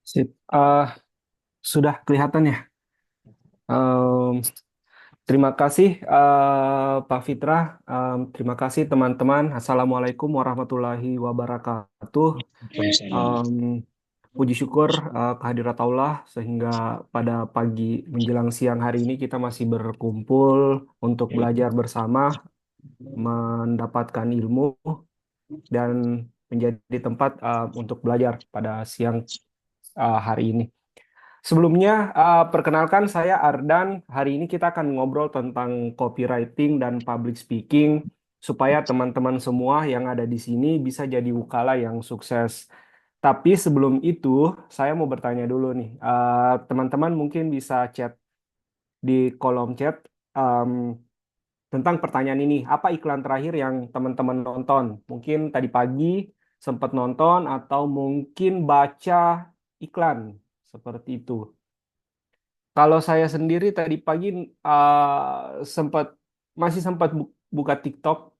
Sip. Sudah kelihatan ya. Em, Terima kasih Pak Fitra. Terima kasih teman-teman. Assalamualaikum warahmatullahi wabarakatuh. Waalaikumsalam. Em, Puji syukur kehadirat Allah sehingga pada pagi menjelang siang hari ini kita masih berkumpul untuk belajar bersama, mendapatkan ilmu dan menjadi tempat untuk belajar pada siang hari ini. Sebelumnya, perkenalkan saya Ardan. Hari ini kita akan ngobrol tentang copywriting dan public speaking supaya teman-teman semua yang ada di sini bisa jadi wukala yang sukses. Tapi sebelum itu, saya mau bertanya dulu nih. Teman-teman mungkin bisa chat di kolom chat em, tentang pertanyaan ini. Apa iklan terakhir yang teman-teman nonton? Mungkin tadi pagi sempat nonton atau mungkin baca iklan seperti itu. Kalau saya sendiri tadi pagi sempat masih sempat buka TikTok,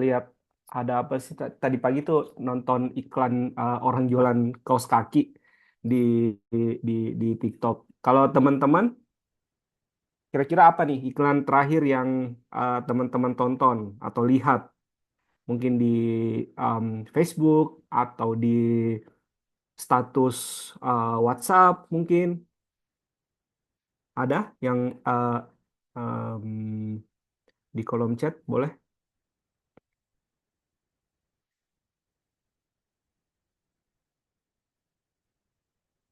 lihat ada apa sih tadi pagi tuh nonton iklan orang jualan kaos kaki di di di, di TikTok. Kalau teman-teman kira-kira apa nih iklan terakhir yang teman-teman tonton atau lihat? Mungkin di um, Facebook atau di status WhatsApp mungkin ada yang uh, um, di kolom chat boleh.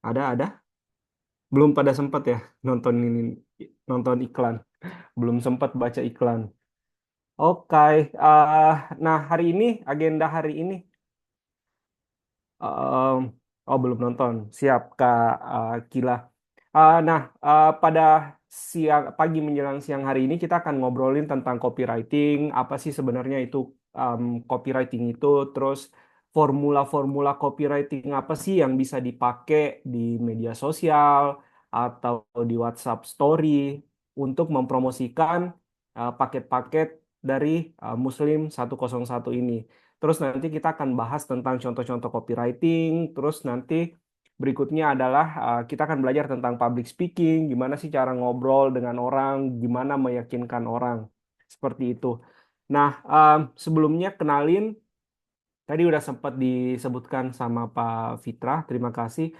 Ada belum pada sempat ya nonton ini, nonton iklan, belum sempat baca iklan. Oke. eh, nah hari ini agenda hari ini, em, oh belum nonton, siap Kak Kila. Pada siang pagi menjelang siang hari ini kita akan ngobrolin tentang copywriting. Apa sih sebenarnya itu copywriting itu? Terus formula-formula copywriting apa sih yang bisa dipakai di media sosial atau di WhatsApp Story untuk mempromosikan paket-paket dari Muslim 101 ini. Terus nanti kita akan bahas tentang contoh-contoh copywriting. Terus nanti berikutnya adalah kita akan belajar tentang public speaking, gimana sih cara ngobrol dengan orang, gimana meyakinkan orang, seperti itu. Nah, sebelumnya kenalin, tadi udah sempat disebutkan sama Pak Fitra, terima kasih.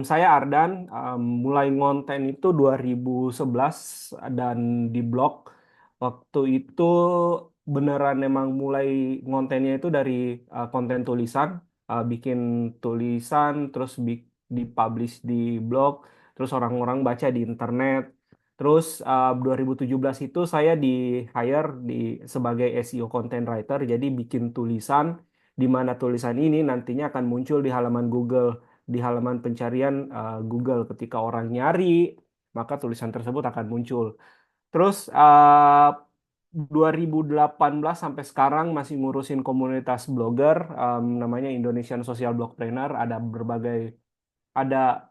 Saya Ardan, mulai ngonten itu 2011 dan di blog. Waktu itu beneran emang mulai ngontennya itu dari konten tulisan, bikin tulisan, terus dipublish di blog, terus orang-orang baca di internet. Terus 2017 itu saya di hire sebagai SEO content writer, jadi bikin tulisan di mana tulisan ini nantinya akan muncul di halaman Google, di halaman pencarian Google. Ketika orang nyari, maka tulisan tersebut akan muncul. Terus 2018 sampai sekarang masih ngurusin komunitas blogger, namanya Indonesian Social Blogpreneur. Ada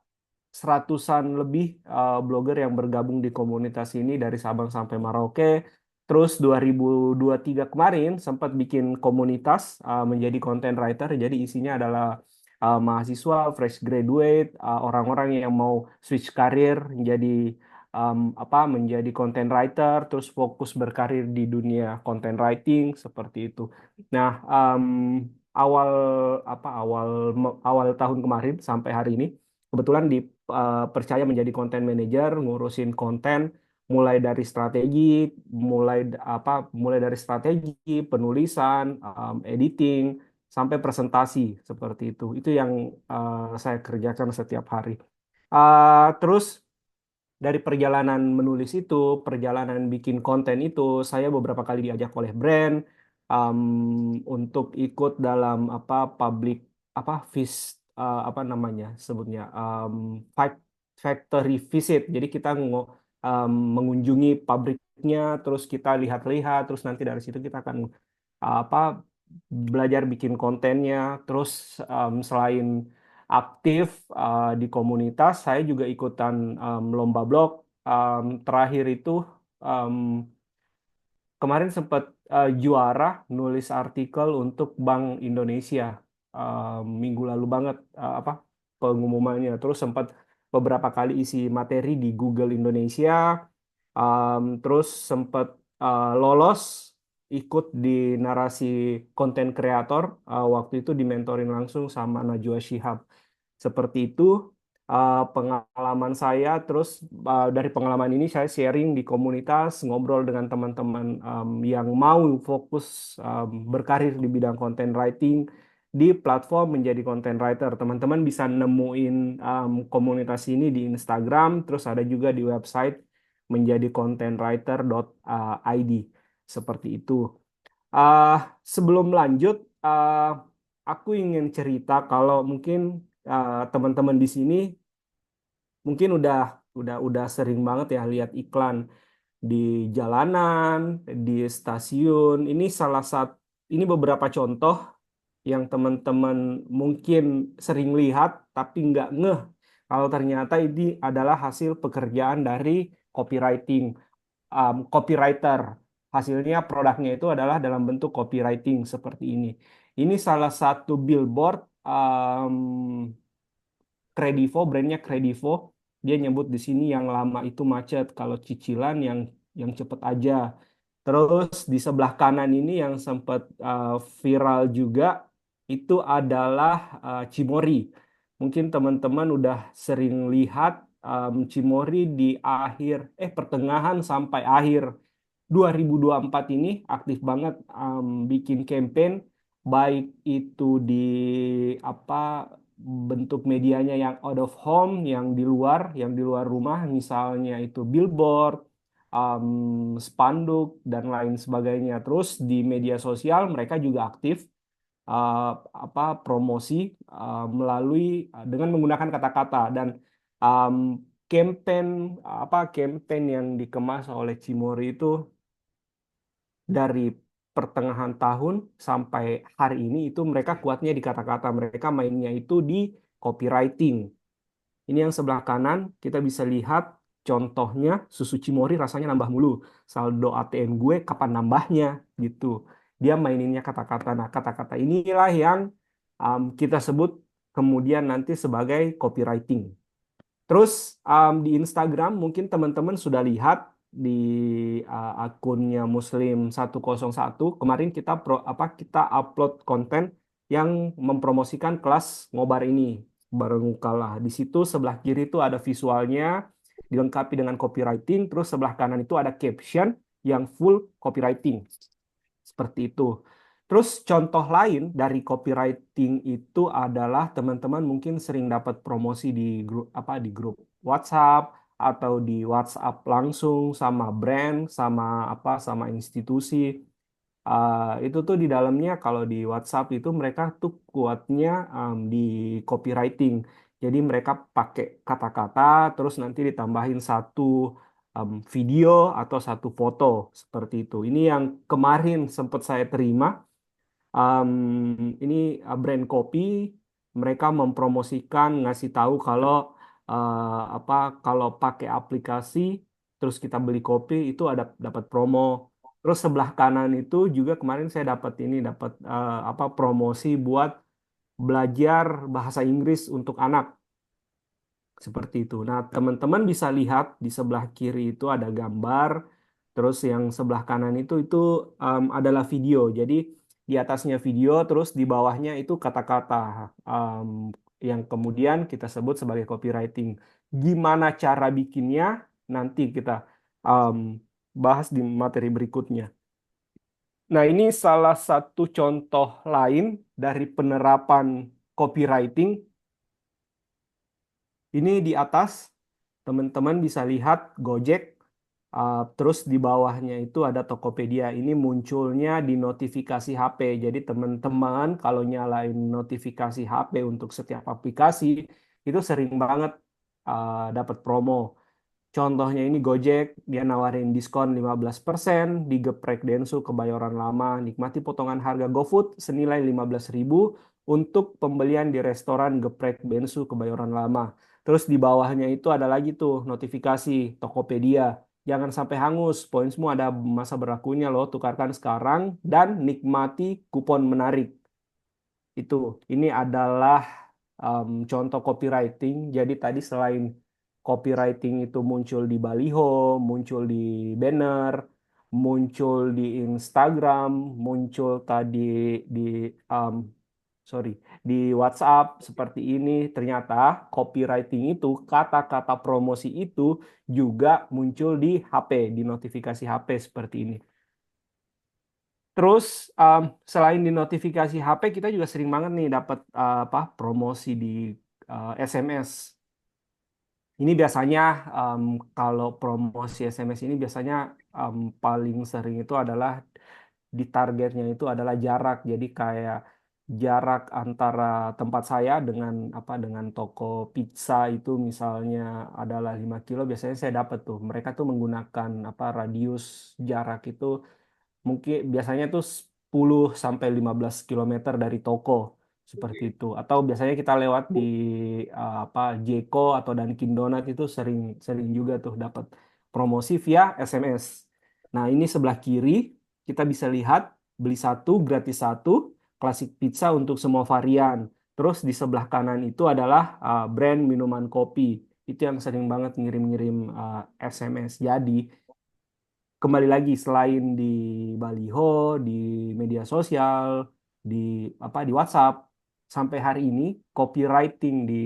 seratusan lebih blogger yang bergabung di komunitas ini dari Sabang sampai Merauke. Terus 2023 kemarin sempat bikin komunitas menjadi content writer. Jadi isinya adalah mahasiswa, fresh graduate, orang-orang yang mau switch karir menjadi menjadi content writer, terus fokus berkarir di dunia content writing seperti itu. Nah, awal awal tahun kemarin sampai hari ini kebetulan dipercaya menjadi content manager, ngurusin konten mulai dari strategi, penulisan, editing sampai presentasi seperti itu. Itu yang saya kerjakan setiap hari. Terus dari perjalanan menulis itu, perjalanan bikin konten itu, saya beberapa kali diajak oleh brand um, untuk ikut dalam public vis apa namanya sebutnya factory visit. Jadi kita mengunjungi pabriknya, terus kita lihat-lihat, terus nanti dari situ kita akan apa belajar bikin kontennya. Terus selain aktif di komunitas, saya juga ikutan lomba blog. Terakhir itu em, kemarin sempat juara nulis artikel untuk Bank Indonesia. minggu lalu banget apa pengumumannya. Terus sempat beberapa kali isi materi di Google Indonesia. Terus sempat lolos ikut di narasi konten kreator. Waktu itu dimentorin langsung sama Najwa Shihab. Seperti itu pengalaman saya. Terus dari pengalaman ini saya sharing di komunitas, ngobrol dengan teman-teman yang mau fokus berkarir di bidang content writing di platform menjadi content writer. Teman-teman bisa nemuin komunitas ini di Instagram, terus ada juga di website menjadi contentwriter.id. Seperti itu. Ah, Sebelum lanjut, aku ingin cerita kalau mungkin teman-teman di sini mungkin udah sering banget ya lihat iklan di jalanan, di stasiun. Ini beberapa contoh yang teman-teman mungkin sering lihat tapi nggak ngeh kalau ternyata ini adalah hasil pekerjaan dari copywriting, copywriter. Hasilnya produknya itu adalah dalam bentuk copywriting seperti ini. Ini salah satu billboard Kredivo, brandnya Kredivo. Dia nyebut di sini yang lama itu macet, kalau cicilan yang cepet aja. Terus di sebelah kanan ini yang sempat viral juga itu adalah Cimory. Mungkin teman-teman udah sering lihat Cimory di pertengahan sampai akhir 2024 ini aktif banget bikin campaign baik itu di apa bentuk medianya yang out of home, yang di luar rumah, misalnya itu billboard, spanduk dan lain sebagainya. Terus di media sosial mereka juga aktif uh, promosi melalui dengan menggunakan kata-kata dan um, campaign campaign yang dikemas oleh Cimory itu dari pertengahan tahun sampai hari ini itu mereka kuatnya di kata-kata, mereka mainnya itu di copywriting. Ini yang sebelah kanan kita bisa lihat contohnya susu Cimory rasanya nambah mulu. Saldo ATM gue kapan nambahnya gitu. Dia maininnya kata-kata. Nah, kata-kata inilah yang kita sebut kemudian nanti sebagai copywriting. Terus di Instagram mungkin teman-teman sudah lihat di akunnya Muslim 101 kemarin kita upload konten yang mempromosikan kelas ngobar ini bareng kalah. Di situ sebelah kiri itu ada visualnya dilengkapi dengan copywriting, terus sebelah kanan itu ada caption yang full copywriting. Seperti itu. Terus contoh lain dari copywriting itu adalah teman-teman mungkin sering dapat promosi di grup WhatsApp atau di WhatsApp langsung sama brand, sama institusi. Itu tuh di dalamnya kalau di WhatsApp itu mereka tuh kuatnya di copywriting. Jadi mereka pakai kata-kata terus nanti ditambahin satu video atau satu foto seperti itu. Ini yang kemarin sempat saya terima. Ini brand kopi, mereka mempromosikan ngasih tahu kalau kalau pakai aplikasi terus kita beli kopi itu ada dapat promo. Terus sebelah kanan itu juga kemarin saya dapat promosi buat belajar bahasa Inggris untuk anak seperti itu. Nah, teman-teman bisa lihat di sebelah kiri itu ada gambar, terus yang sebelah kanan itu adalah video. Jadi di atasnya video, terus di bawahnya itu kata-kata em, yang kemudian kita sebut sebagai copywriting. Gimana cara bikinnya? Nanti kita em, bahas di materi berikutnya. Nah, ini salah satu contoh lain dari penerapan copywriting. Ini di atas teman-teman bisa lihat Gojek, terus di bawahnya itu ada Tokopedia. Ini munculnya di notifikasi HP. Jadi teman-teman kalau nyalain notifikasi HP untuk setiap aplikasi, itu sering banget dapat promo. Contohnya ini Gojek, dia nawarin diskon 15% di Geprek Densu Kebayoran Lama. Nikmati potongan harga GoFood senilai 15.000 untuk pembelian di restoran Geprek Densu Kebayoran Lama. Terus di bawahnya itu ada lagi tuh notifikasi Tokopedia. Jangan sampai hangus, poinmu ada masa berlakunya loh, tukarkan sekarang dan nikmati kupon menarik. Itu, ini adalah contoh copywriting. Jadi tadi selain copywriting itu muncul di baliho, muncul di banner, muncul di Instagram, muncul tadi di um, sorry, di WhatsApp seperti ini. Ternyata copywriting itu, kata-kata promosi itu juga muncul di HP, di notifikasi HP seperti ini. Terus selain di notifikasi HP, kita juga sering banget nih dapat apa promosi di SMS. Ini biasanya em, kalau promosi SMS ini biasanya paling sering itu adalah di targetnya itu adalah jarak. Jadi kayak jarak antara tempat saya dengan apa dengan toko pizza itu misalnya adalah 5 kilo, biasanya saya dapat tuh. Mereka tuh menggunakan apa radius jarak itu mungkin biasanya tuh 10 sampai 15 kilometer dari toko seperti itu. Atau biasanya kita lewat di apa Jeko atau Dunkin Donat itu sering sering juga tuh dapat promosi via SMS. Nah, ini sebelah kiri kita bisa lihat beli satu gratis satu klasik pizza untuk semua varian. Terus di sebelah kanan itu adalah brand minuman kopi. Itu yang sering banget ngirim-ngirim SMS. Jadi kembali lagi selain di baliho, di media sosial, di apa di WhatsApp, sampai hari ini copywriting di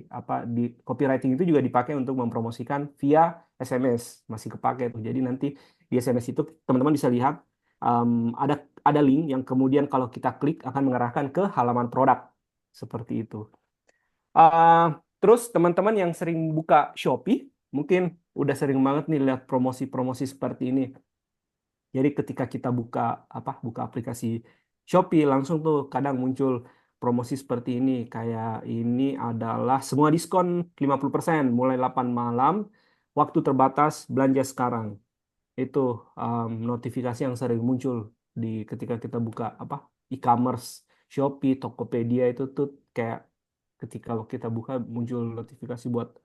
apa di copywriting itu juga dipakai untuk mempromosikan via SMS, masih kepake tuh. Jadi nanti di SMS itu teman-teman bisa lihat um, ada ada link yang kemudian kalau kita klik akan mengarahkan ke halaman produk seperti itu. Uh, Terus teman-teman yang sering buka Shopee mungkin udah sering banget nih lihat promosi-promosi seperti ini. Jadi ketika kita buka aplikasi Shopee langsung tuh kadang muncul promosi seperti ini. Kayak ini adalah semua diskon 50% mulai 8 malam, waktu terbatas belanja sekarang. Itu notifikasi yang sering muncul di ketika kita buka e-commerce Shopee, Tokopedia itu tuh kayak ketika kita buka muncul notifikasi buat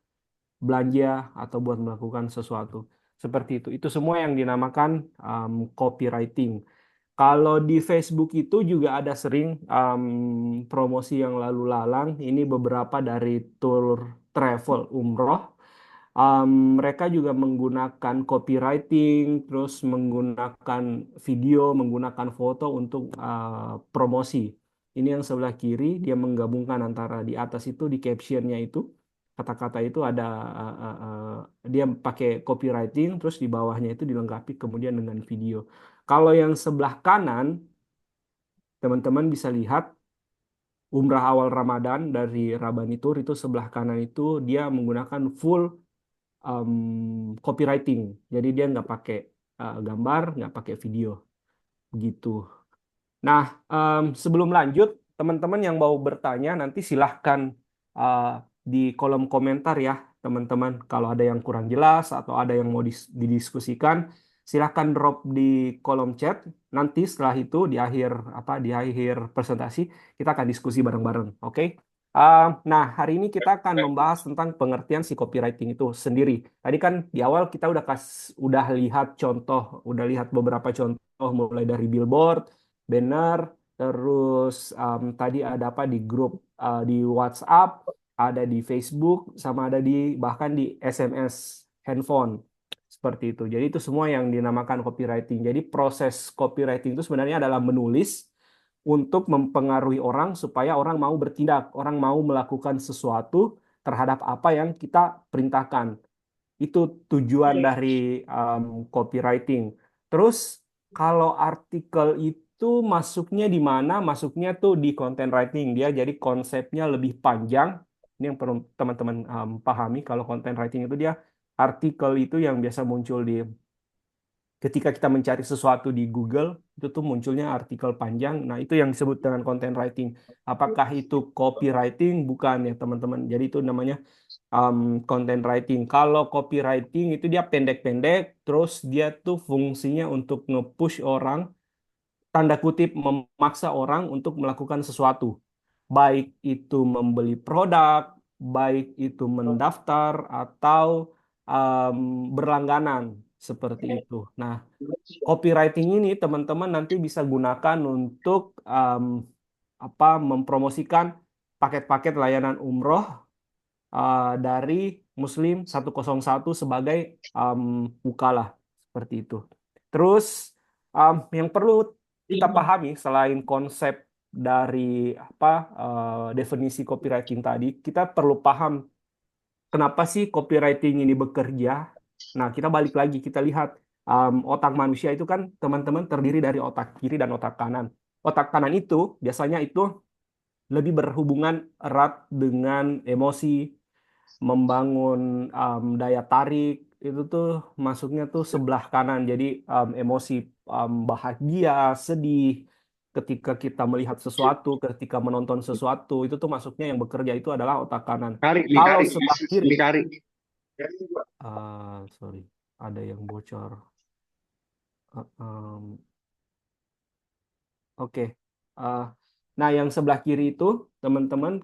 belanja atau buat melakukan sesuatu. Seperti itu. Itu semua yang dinamakan copywriting. Kalau di Facebook itu juga ada sering promosi yang lalu lalang. Ini beberapa dari tour travel umroh. Mereka juga menggunakan copywriting, terus menggunakan video, menggunakan foto untuk promosi. Ini yang sebelah kiri, dia menggabungkan antara di atas itu di captionnya itu kata-kata itu ada dia pakai copywriting, terus di bawahnya itu dilengkapi kemudian dengan video. Kalau yang sebelah kanan, teman-teman bisa lihat umrah awal Ramadan dari Rabani Tour itu sebelah kanan itu dia menggunakan full copywriting. Jadi dia nggak pakai gambar, nggak pakai video, gitu. Nah, sebelum lanjut, teman-teman yang mau bertanya nanti silahkan uh, di kolom komentar ya, teman-teman. Kalau ada yang kurang jelas atau ada yang mau didiskusikan, silahkan drop di kolom chat. Nanti setelah itu di akhir presentasi kita akan diskusi bareng-bareng, oke? Nah, hari ini kita akan membahas tentang pengertian si copywriting itu sendiri. Tadi kan di awal kita udah lihat contoh, udah lihat beberapa contoh mulai dari billboard, banner, terus tadi ada apa di grup di WhatsApp, ada di Facebook, sama ada di bahkan di SMS handphone seperti itu. Jadi itu semua yang dinamakan copywriting. Jadi proses copywriting itu sebenarnya adalah menulis untuk mempengaruhi orang supaya orang mau bertindak, orang mau melakukan sesuatu terhadap apa yang kita perintahkan. Itu tujuan dari copywriting. Terus kalau artikel itu masuknya di mana? Masuknya tuh di content writing dia. Jadi konsepnya lebih panjang. Ini yang perlu teman-teman pahami. Kalau content writing itu dia artikel itu yang biasa muncul di ketika kita mencari sesuatu di Google itu tuh munculnya artikel panjang. Nah, itu yang disebut dengan content writing. Apakah itu copywriting? Bukan ya, teman-teman. Jadi itu namanya um, content writing. Kalau copywriting itu dia pendek-pendek, terus dia tuh fungsinya untuk nge-push orang, tanda kutip memaksa orang untuk melakukan sesuatu. Baik itu membeli produk, baik itu mendaftar atau um, berlangganan seperti itu. Nah, copywriting ini teman-teman nanti bisa gunakan untuk mempromosikan paket-paket layanan umroh dari Muslim 101 sebagai um, Wukalah seperti itu. Terus yang perlu kita pahami selain konsep dari definisi copywriting tadi, kita perlu paham kenapa sih copywriting ini bekerja. Nah, kita balik lagi kita lihat otak manusia itu kan teman-teman terdiri dari otak kiri dan otak kanan. Otak kanan itu biasanya itu lebih berhubungan erat dengan emosi, membangun daya tarik itu tuh masuknya tuh sebelah kanan. Jadi emosi bahagia, sedih ketika kita melihat sesuatu, ketika menonton sesuatu itu tuh masuknya yang bekerja itu adalah otak kanan. Kari, Kalau Likari, sebelah kiri, Likari. sorry, ada yang bocor. Uh, um, Oke. Uh, nah, yang sebelah kiri itu, teman-teman,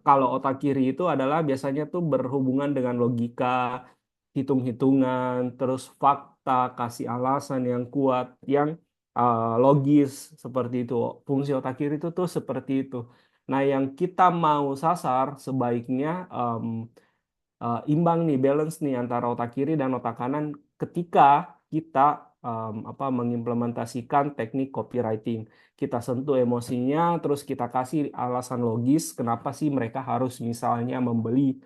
kalau otak kiri itu adalah biasanya tuh berhubungan dengan logika, hitung-hitungan, terus fakta, kasih alasan yang kuat, yang logis seperti itu. Fungsi otak kiri itu tuh seperti itu. Nah, yang kita mau sasar sebaiknya imbang nih, balance nih antara otak kiri dan otak kanan ketika kita mengimplementasikan teknik copywriting. Kita sentuh emosinya, terus kita kasih alasan logis kenapa sih mereka harus misalnya membeli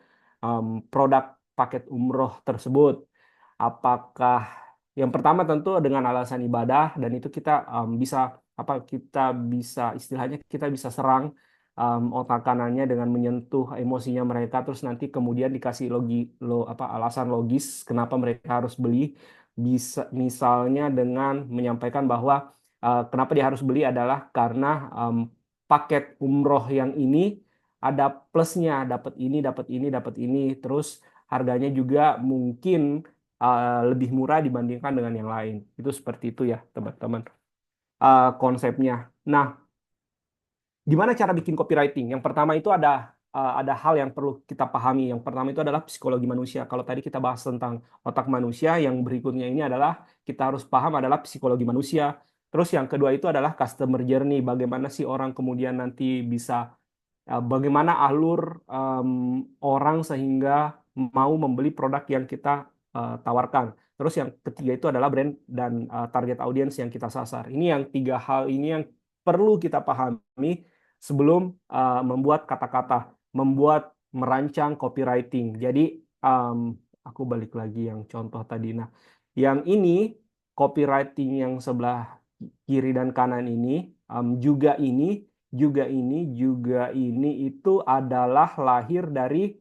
produk paket umroh tersebut. Apakah yang pertama tentu dengan alasan ibadah dan itu kita bisa kita bisa istilahnya kita bisa serang otak kanannya dengan menyentuh emosinya mereka terus nanti kemudian dikasih alasan logis kenapa mereka harus beli bisa misalnya dengan menyampaikan bahwa kenapa dia harus beli adalah karena paket umroh yang ini ada plusnya dapat ini dapat ini dapat ini terus harganya juga mungkin lebih murah dibandingkan dengan yang lain itu seperti itu ya teman-teman konsepnya. Nah, gimana cara bikin copywriting? Yang pertama itu ada hal yang perlu kita pahami. Yang pertama itu adalah psikologi manusia. Kalau tadi kita bahas tentang otak manusia, yang berikutnya ini adalah kita harus paham adalah psikologi manusia. Terus yang kedua itu adalah customer journey. Bagaimana sih orang kemudian nanti bisa bagaimana alur orang sehingga mau membeli produk yang kita tawarkan. Terus yang ketiga itu adalah brand dan target audience yang kita sasar. Ini yang tiga hal ini yang perlu kita pahami sebelum membuat kata-kata, membuat merancang copywriting. Jadi um, aku balik lagi yang contoh tadi. Nah, yang ini copywriting yang sebelah kiri dan kanan ini juga ini itu adalah lahir dari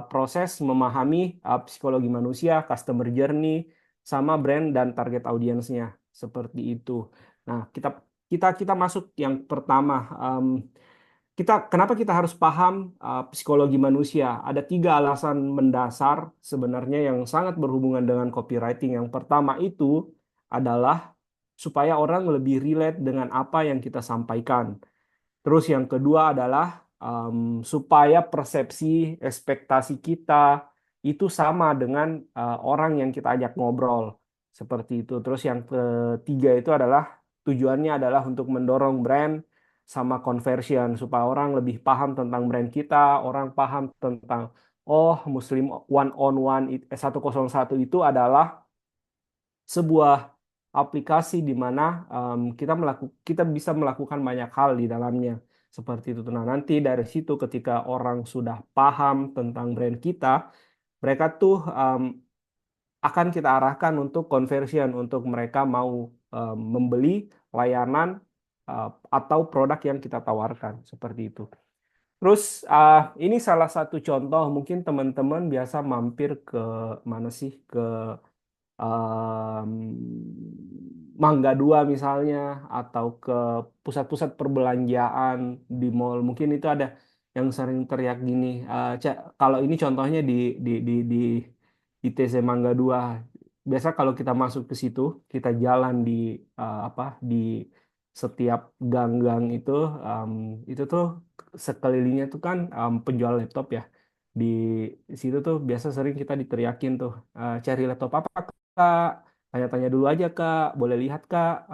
proses memahami psikologi manusia, customer journey, sama brand dan target audiensnya seperti itu. Nah, kita masuk yang pertama. Kenapa kita harus paham psikologi manusia? Ada tiga alasan mendasar sebenarnya yang sangat berhubungan dengan copywriting. Yang pertama itu adalah supaya orang lebih relate dengan apa yang kita sampaikan. Terus yang kedua adalah supaya persepsi, ekspektasi kita itu sama dengan orang yang kita ajak ngobrol. Seperti itu. Terus yang ketiga itu adalah tujuannya adalah untuk mendorong brand sama conversion supaya orang lebih paham tentang brand kita, orang paham tentang oh Muslim One on One 101 itu adalah sebuah aplikasi di mana kita bisa melakukan banyak hal di dalamnya seperti itu. Nah, nanti dari situ ketika orang sudah paham tentang brand kita, mereka tuh akan kita arahkan untuk conversion untuk mereka mau membeli layanan uh, atau produk yang kita tawarkan seperti itu. Terus ini salah satu contoh mungkin teman-teman biasa mampir ke mana sih ke em, Mangga Dua misalnya atau ke pusat-pusat perbelanjaan di mall mungkin itu ada yang sering teriak gini kalau ini contohnya di ITC Mangga Dua biasa kalau kita masuk ke situ kita jalan di setiap gang-gang em, itu tuh sekelilingnya tuh kan penjual laptop ya di situ tuh biasa sering kita diteriakin tuh cari laptop apa Kak? tanya-tanya dulu aja Kak, boleh lihat Kak,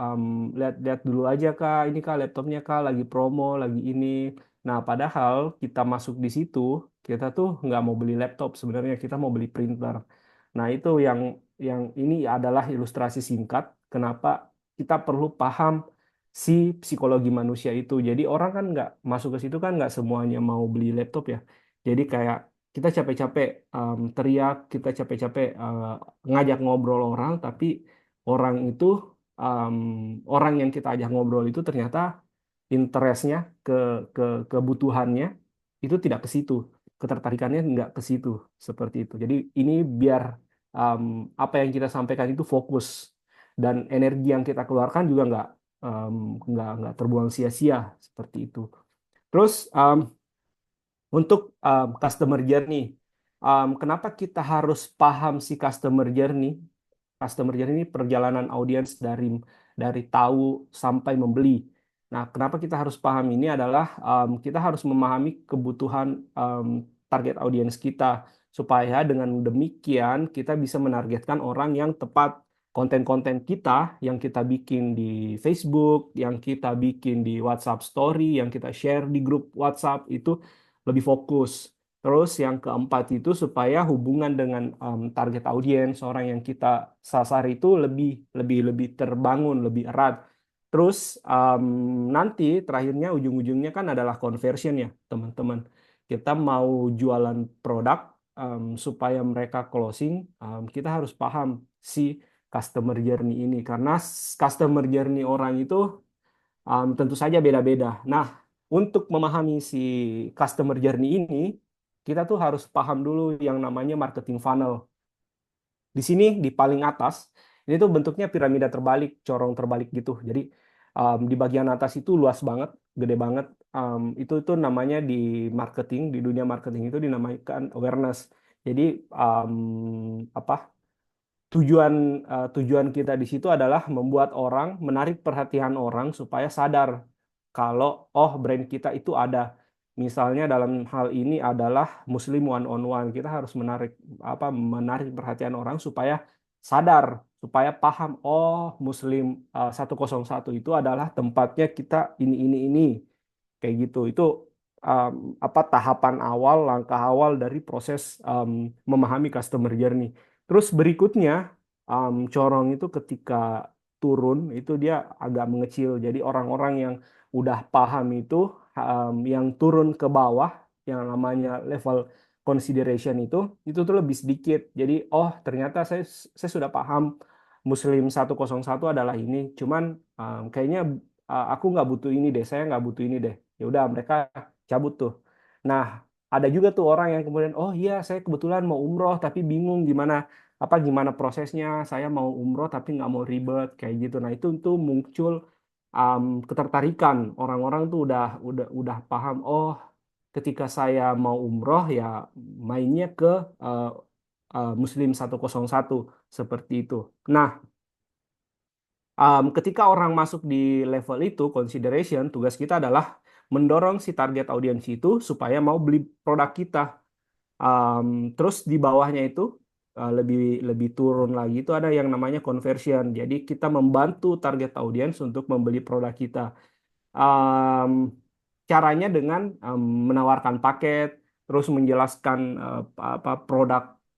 lihat-lihat dulu aja Kak, ini Kak laptopnya Kak lagi promo, lagi ini. Nah, padahal kita masuk di situ, kita tuh nggak mau beli laptop sebenarnya, kita mau beli printer. Nah, itu yang ini adalah ilustrasi singkat kenapa kita perlu paham si psikologi manusia itu. Jadi orang kan nggak masuk ke situ kan nggak semuanya mau beli laptop ya. Jadi kayak kita capek-capek teriak, kita capek-capek ngajak ngobrol orang, tapi orang itu um, orang yang kita ajak ngobrol itu ternyata interestnya ke ke kebutuhannya itu tidak ke situ, ketertarikannya nggak ke situ seperti itu. Jadi ini biar um, apa yang kita sampaikan itu fokus dan energi yang kita keluarkan juga um, nggak terbuang sia-sia seperti itu. Terus untuk customer journey, kenapa kita harus paham si customer journey? Customer journey ini perjalanan audiens dari tahu sampai membeli. Nah, kenapa kita harus paham ini adalah kita harus memahami kebutuhan target audiens kita supaya dengan demikian kita bisa menargetkan orang yang tepat. Konten-konten kita yang kita bikin di Facebook, yang kita bikin di WhatsApp Story, yang kita share di grup WhatsApp itu lebih fokus. Terus yang keempat itu supaya hubungan dengan target audiens orang yang kita sasar itu lebih lebih lebih terbangun, lebih erat. Terus nanti terakhirnya ujung-ujungnya kan adalah conversion ya, teman-teman. Kita mau jualan produk supaya mereka closing, kita harus paham si customer journey ini karena customer journey orang itu tentu saja beda-beda. Nah, untuk memahami si customer journey ini, kita tuh harus paham dulu yang namanya marketing funnel. Di sini di paling atas, ini tuh bentuknya piramida terbalik, corong terbalik gitu. Jadi di bagian atas itu luas banget, gede banget. Itu namanya di marketing, di dunia marketing itu dinamakan awareness. Jadi apa? tujuan tujuan kita di situ adalah membuat orang menarik perhatian orang supaya sadar kalau oh brand kita itu ada misalnya dalam hal ini adalah Muslim one on one kita harus menarik perhatian orang supaya sadar supaya paham oh Muslim 101 itu adalah tempatnya kita ini kayak gitu itu um, tahapan awal langkah awal dari proses memahami customer journey. Terus berikutnya, corong itu ketika turun itu dia agak mengecil. Jadi orang-orang yang udah paham itu, yang turun ke bawah, yang namanya level consideration itu tuh lebih sedikit. Jadi, oh ternyata saya sudah paham Muslim 101 adalah ini. Cuman kayaknya aku nggak butuh ini deh, saya nggak butuh ini deh. Ya udah mereka cabut tuh. Nah, ada juga tuh orang yang kemudian, oh iya saya kebetulan mau umroh tapi bingung gimana prosesnya. Saya mau umroh tapi nggak mau ribet kayak gitu. Nah itu tuh muncul ketertarikan orang-orang tuh udah paham. Oh ketika saya mau umroh ya mainnya ke eh, Muslim 101 seperti itu. Nah ketika orang masuk di level itu consideration tugas kita adalah mendorong si target audiens itu supaya mau beli produk kita. Terus di bawahnya itu lebih lebih turun lagi itu ada yang namanya conversion. Jadi kita membantu target audiens untuk membeli produk kita. Um, Caranya dengan menawarkan paket, terus menjelaskan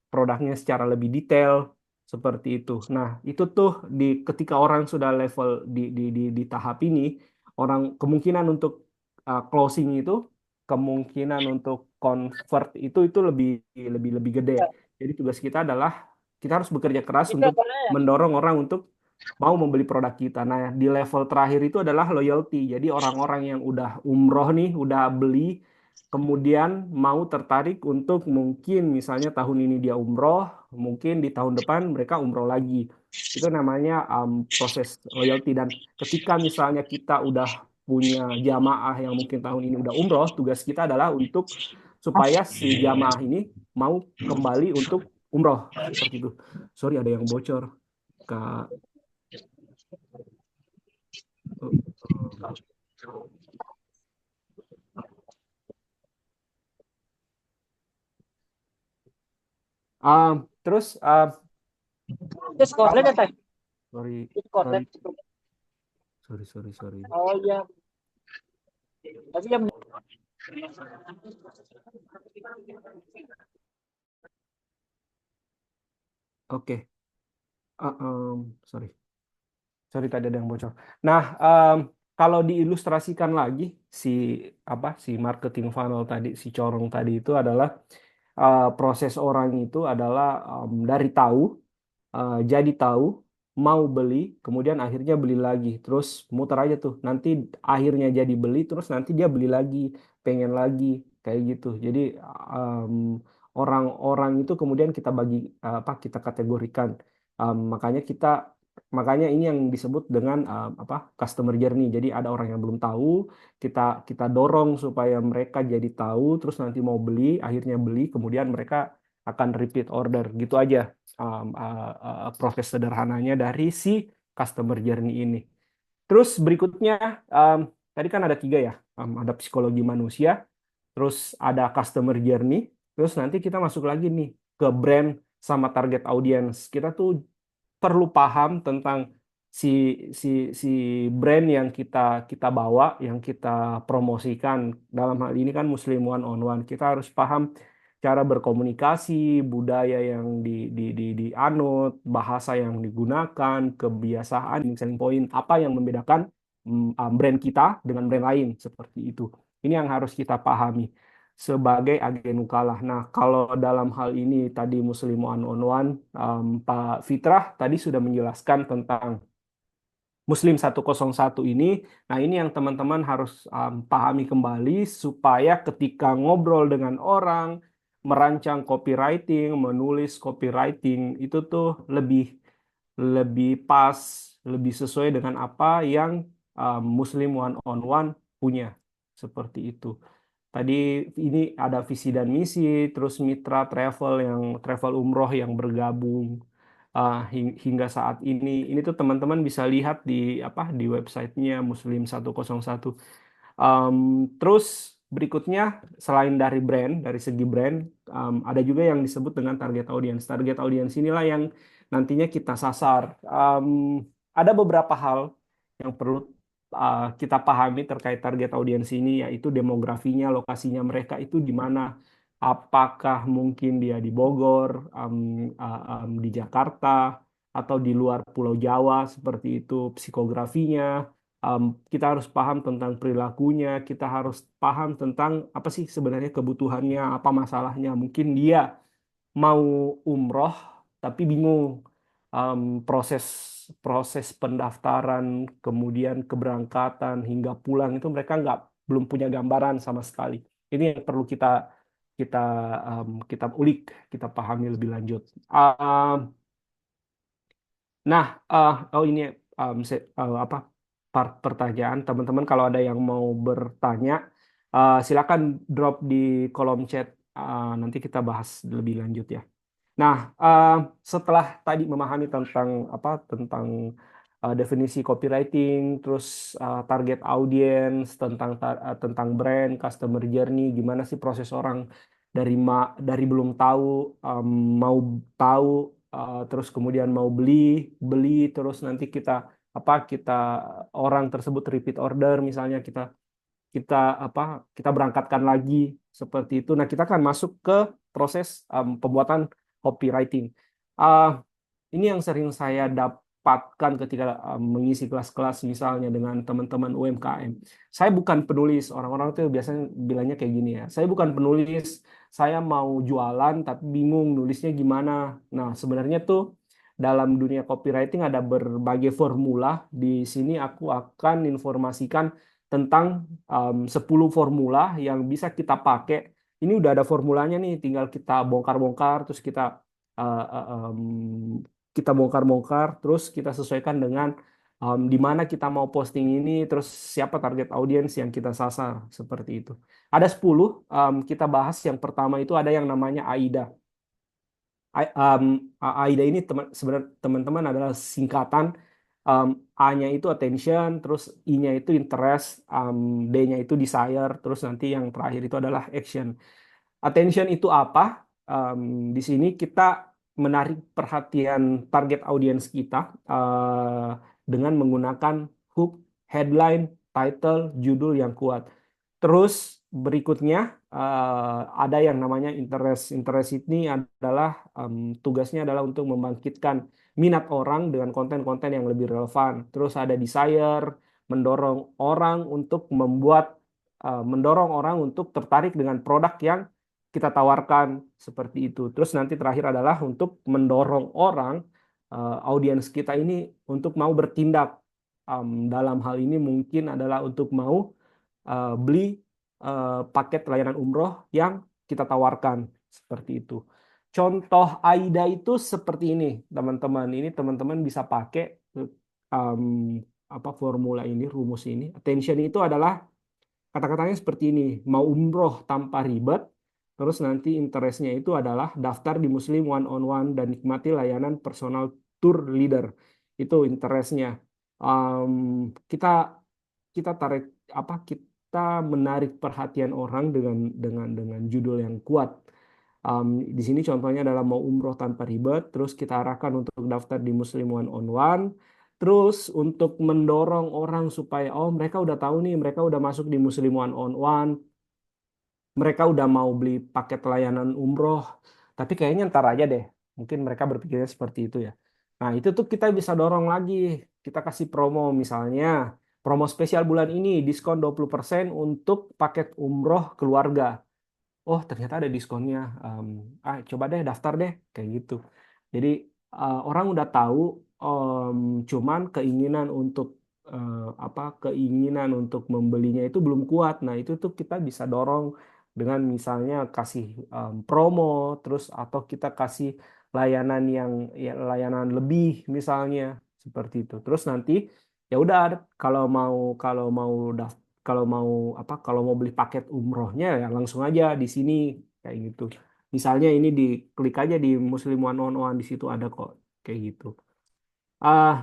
produknya secara lebih detail seperti itu. Nah, itu tuh ketika orang sudah level di tahap ini, orang kemungkinan untuk closing itu, kemungkinan untuk convert itu lebih lebih lebih gede. Jadi tugas kita adalah kita harus bekerja keras untuk mendorong orang untuk mau membeli produk kita. Nah, di level terakhir itu adalah loyalty. Jadi orang-orang yang udah umroh nih, udah beli, kemudian mau tertarik untuk mungkin misalnya tahun ini dia umroh, mungkin di tahun depan mereka umroh lagi. Itu namanya proses loyalty. Dan ketika misalnya kita udah punya jamaah yang mungkin tahun ini udah umroh, tugas kita adalah untuk supaya si jamaah ini mau kembali untuk umroh seperti itu. Sorry ada yang bocor, Kak. Terus Terus kok kalau lihat apa? sorry, Itu konten sorry, itu. sorry. Oh iya, tapi yang Oke, sorry. Sorry tadi ada yang bocor. Nah, kalau diilustrasikan lagi si si marketing funnel tadi, si corong tadi itu adalah proses orang itu adalah dari tahu, jadi tahu, mau beli, kemudian akhirnya beli lagi, terus muter aja tuh. Nanti akhirnya jadi beli, terus nanti dia beli lagi, pengen lagi, kayak gitu. Jadi em, orang-orang itu kemudian kita bagi kita kategorikan. Makanya makanya ini yang disebut dengan customer journey. Jadi ada orang yang belum tahu, kita kita dorong supaya mereka jadi tahu, terus nanti mau beli, akhirnya beli, kemudian mereka akan repeat order gitu aja proses sederhananya dari si customer journey ini. Terus berikutnya um, tadi kan ada tiga ya, ada psikologi manusia, terus ada customer journey, terus nanti kita masuk lagi nih ke brand sama target audience. Kita tuh perlu paham tentang si si si brand yang kita kita bawa, yang kita promosikan. Dalam hal ini kan Muslim One on One. Kita harus paham cara berkomunikasi, budaya yang dianut, bahasa yang digunakan, kebiasaan, selling point, apa yang membedakan brand kita dengan brand lain seperti itu. Ini yang harus kita pahami sebagai agen Ukalah. Nah, kalau dalam hal ini tadi Muslim One on One, Pak Fitrah tadi sudah menjelaskan tentang Muslim 101 ini. Nah, ini yang teman-teman harus pahami kembali supaya ketika ngobrol dengan orang, merancang copywriting, menulis copywriting itu tuh lebih lebih pas, lebih sesuai dengan apa yang Muslim One on One punya. Seperti itu. Tadi ini ada visi dan misi, terus mitra travel yang travel umroh yang bergabung hingga saat ini. Ini tuh teman-teman bisa lihat di di websitenya Muslim 101. Em, Terus berikutnya selain dari brand, dari segi brand, ada juga yang disebut dengan target audience. Target audience inilah yang nantinya kita sasar. Ada beberapa hal yang perlu kita pahami terkait target audiens ini, yaitu demografinya, lokasinya mereka itu di mana. Apakah mungkin dia di Bogor, di Jakarta, atau di luar Pulau Jawa seperti itu, psikografinya. Um, kita harus paham tentang perilakunya, kita harus paham tentang apa sih sebenarnya kebutuhannya, apa masalahnya. Mungkin dia mau umroh tapi bingung um, proses proses pendaftaran, kemudian keberangkatan hingga pulang itu mereka nggak belum punya gambaran sama sekali. Ini yang perlu kita kita kita ulik, kita pahami lebih lanjut. Nah, oh ini pertanyaan teman-teman kalau ada yang mau bertanya, silakan drop di kolom chat. Nanti kita bahas lebih lanjut ya. Nah, setelah tadi memahami tentang definisi copywriting, terus target audience, tentang brand, customer journey, gimana sih proses orang dari belum tahu, em, mau tahu, terus kemudian mau beli, terus nanti kita orang tersebut repeat order, misalnya kita kita kita berangkatkan lagi seperti itu. Nah, kita akan masuk ke proses pembuatan copywriting. Ah, ini yang sering saya dapatkan ketika mengisi kelas-kelas misalnya dengan teman-teman UMKM. Saya bukan penulis, orang-orang tuh biasanya bilangnya kayak gini ya. Saya bukan penulis, saya mau jualan tapi bingung nulisnya gimana. Nah, sebenarnya tuh dalam dunia copywriting ada berbagai formula. Di sini aku akan informasikan tentang 10 formula yang bisa kita pakai. Ini udah ada formulanya nih, tinggal kita bongkar-bongkar, terus uh, uh, um, kita bongkar-bongkar, terus kita sesuaikan dengan di mana kita mau posting ini, terus siapa target audiens yang kita sasar, seperti itu. Ada 10, kita bahas yang pertama itu ada yang namanya AIDA. AIDA ini sebenarnya teman-teman adalah singkatan. um, A-nya itu attention, terus I-nya itu interest, D-nya itu desire, terus nanti yang terakhir itu adalah action. Attention itu apa? Di sini kita menarik perhatian target audiens kita dengan menggunakan hook, headline, title, judul yang kuat. Terus berikutnya ada yang namanya interest. Interest ini adalah tugasnya adalah untuk membangkitkan minat orang dengan konten-konten yang lebih relevan. Terus ada desire, mendorong orang untuk mendorong orang untuk tertarik dengan produk yang kita tawarkan seperti itu. Terus nanti terakhir adalah untuk mendorong orang audiens kita ini untuk mau bertindak. Dalam hal ini mungkin adalah untuk mau beli paket layanan umroh yang kita tawarkan seperti itu. Contoh AIDA itu seperti ini, teman-teman. Ini teman-teman bisa pakai um, apa formula ini, rumus ini. Attention itu adalah kata-katanya seperti ini, mau umroh tanpa ribet, terus nanti interestnya itu adalah daftar di Muslim one on one dan nikmati layanan personal tour leader. Itu interestnya. Um, kita kita tarik kita menarik perhatian orang dengan judul yang kuat. Di sini contohnya adalah mau umroh tanpa ribet, terus kita arahkan untuk daftar di Muslim One on One, terus untuk mendorong orang supaya oh mereka udah tahu nih, mereka udah masuk di Muslim One on One, mereka udah mau beli paket layanan umroh, tapi kayaknya ntar aja deh. Mungkin mereka berpikirnya seperti itu ya. Nah, itu tuh kita bisa dorong lagi. Kita kasih promo misalnya, promo spesial bulan ini, diskon 20% untuk paket umroh keluarga. Oh, ternyata ada diskonnya. Coba deh daftar deh, kayak gitu. Jadi orang udah tahu, cuman keinginan untuk membelinya itu belum kuat. Nah, itu tuh kita bisa dorong dengan misalnya kasih promo, terus atau kita kasih layanan yang ya, layanan lebih misalnya seperti itu. Terus nanti ya udah kalau mau kalau mau beli paket umrohnya ya langsung aja di sini kayak gitu. Misalnya ini diklik aja di Muslim One on One di situ ada kok kayak gitu.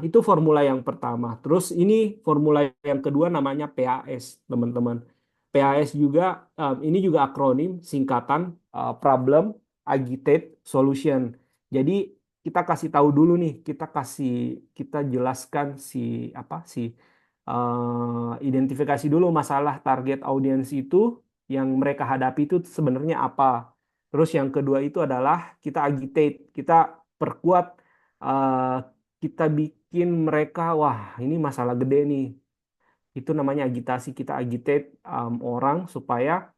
Itu formula yang pertama. Terus ini formula yang kedua namanya PAS, teman-teman. PAS juga ini juga akronim singkatan Problem, Agitate, Solution. Jadi kita kasih tahu dulu nih, kita jelaskan identifikasi dulu masalah target audiens itu yang mereka hadapi itu sebenarnya apa. Terus yang kedua itu adalah kita agitate, kita perkuat eh, kita bikin mereka, wah ini masalah gede nih. Itu namanya agitasi. Kita agitate orang supaya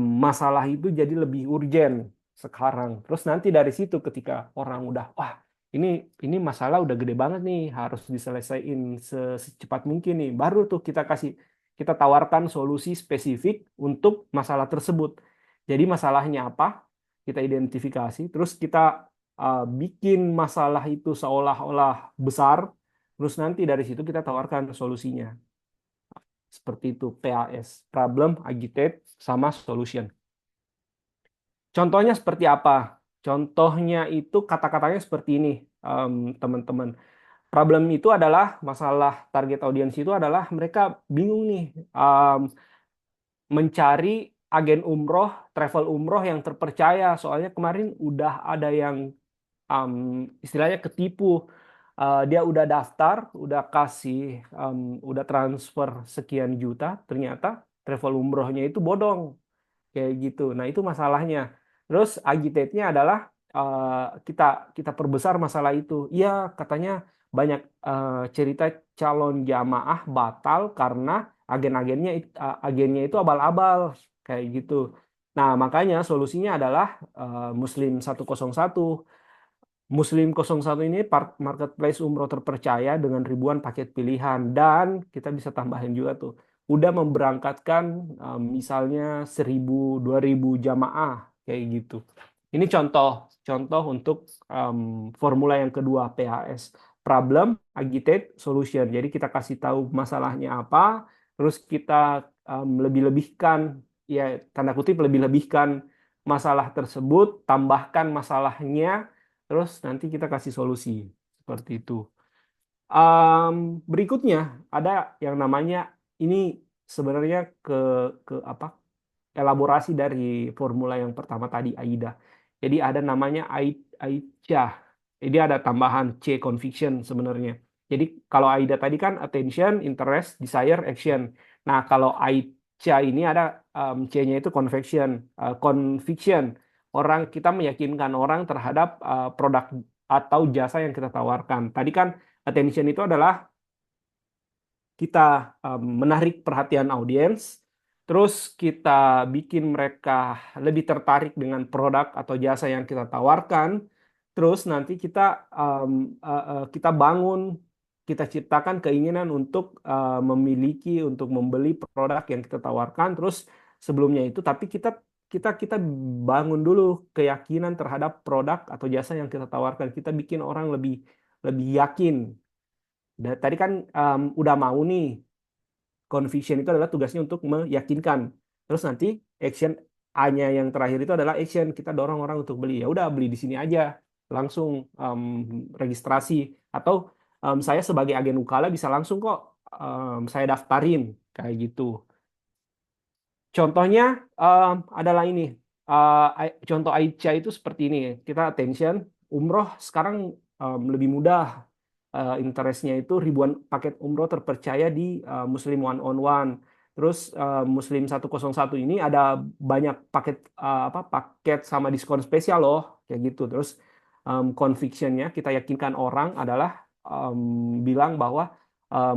masalah itu jadi lebih urgen sekarang. Terus nanti dari situ ketika orang udah, wah ini ini masalah udah gede banget nih, harus diselesaikan secepat mungkin nih. Baru tuh kita tawarkan solusi spesifik untuk masalah tersebut. Jadi masalahnya apa? Kita identifikasi, terus kita bikin masalah itu seolah-olah besar, terus nanti dari situ kita tawarkan solusinya. Seperti itu, PAS, Problem, Agitate, sama Solution. Contohnya seperti apa? Contohnya itu kata-katanya seperti ini, teman-teman. Problem itu adalah masalah target audiens itu adalah mereka bingung nih mencari agen umroh, travel umroh yang terpercaya. Soalnya kemarin udah ada yang um, istilahnya ketipu. Dia udah daftar, udah transfer sekian juta, ternyata travel umrohnya itu bodong kayak gitu. Nah, itu masalahnya. Terus agitate-nya adalah eh, kita kita perbesar masalah itu. Iya, katanya banyak cerita calon jamaah batal karena agennya itu abal-abal kayak gitu. Nah, makanya solusinya adalah Muslim 101. Muslim 01 ini marketplace umroh terpercaya dengan ribuan paket pilihan dan kita bisa tambahin juga tuh udah memberangkatkan misalnya 1.000 2.000 jamaah kayak gitu. Ini contoh contoh untuk formula yang kedua PHS, problem, agitate, solution. Jadi kita kasih tahu masalahnya apa, terus kita lebih-lebihkan ya tanda kutip lebih-lebihkan masalah tersebut, tambahkan masalahnya. Terus nanti kita kasih solusi seperti itu. Berikutnya ada yang namanya ini sebenarnya ke apa elaborasi dari formula yang pertama tadi AIDA. Jadi ada namanya AICA. Jadi ada tambahan C conviction sebenarnya. Jadi kalau AIDA tadi kan attention, interest, desire, action. Nah, kalau AICA ini ada C-nya itu conviction. Orang kita meyakinkan orang terhadap produk atau jasa yang kita tawarkan. Tadi kan attention itu adalah kita menarik perhatian audiens, terus kita bikin mereka lebih tertarik dengan produk atau jasa yang kita tawarkan, terus nanti kita kita bangun, kita ciptakan keinginan untuk memiliki, untuk membeli produk yang kita tawarkan, terus sebelumnya itu, tapi kita bangun dulu keyakinan terhadap produk atau jasa yang kita tawarkan, kita bikin orang lebih lebih yakin. Tadi kan udah mau nih. Conviction itu adalah tugasnya untuk meyakinkan. Terus nanti action A-nya yang terakhir itu adalah action. Kita dorong orang untuk beli. Ya udah beli di sini aja. Langsung registrasi. Atau saya sebagai agen Ukala bisa langsung kok saya daftarin. Kayak gitu. Contohnya adalah ini. Contoh Aicha itu seperti ini. Kita attention. Umroh sekarang lebih mudah. Interestnya itu ribuan paket umroh terpercaya di Muslim One on One. Terus Muslim 101 ini ada banyak paket paket sama diskon spesial loh kayak gitu. Terus convictionnya kita yakinkan orang adalah bilang bahwa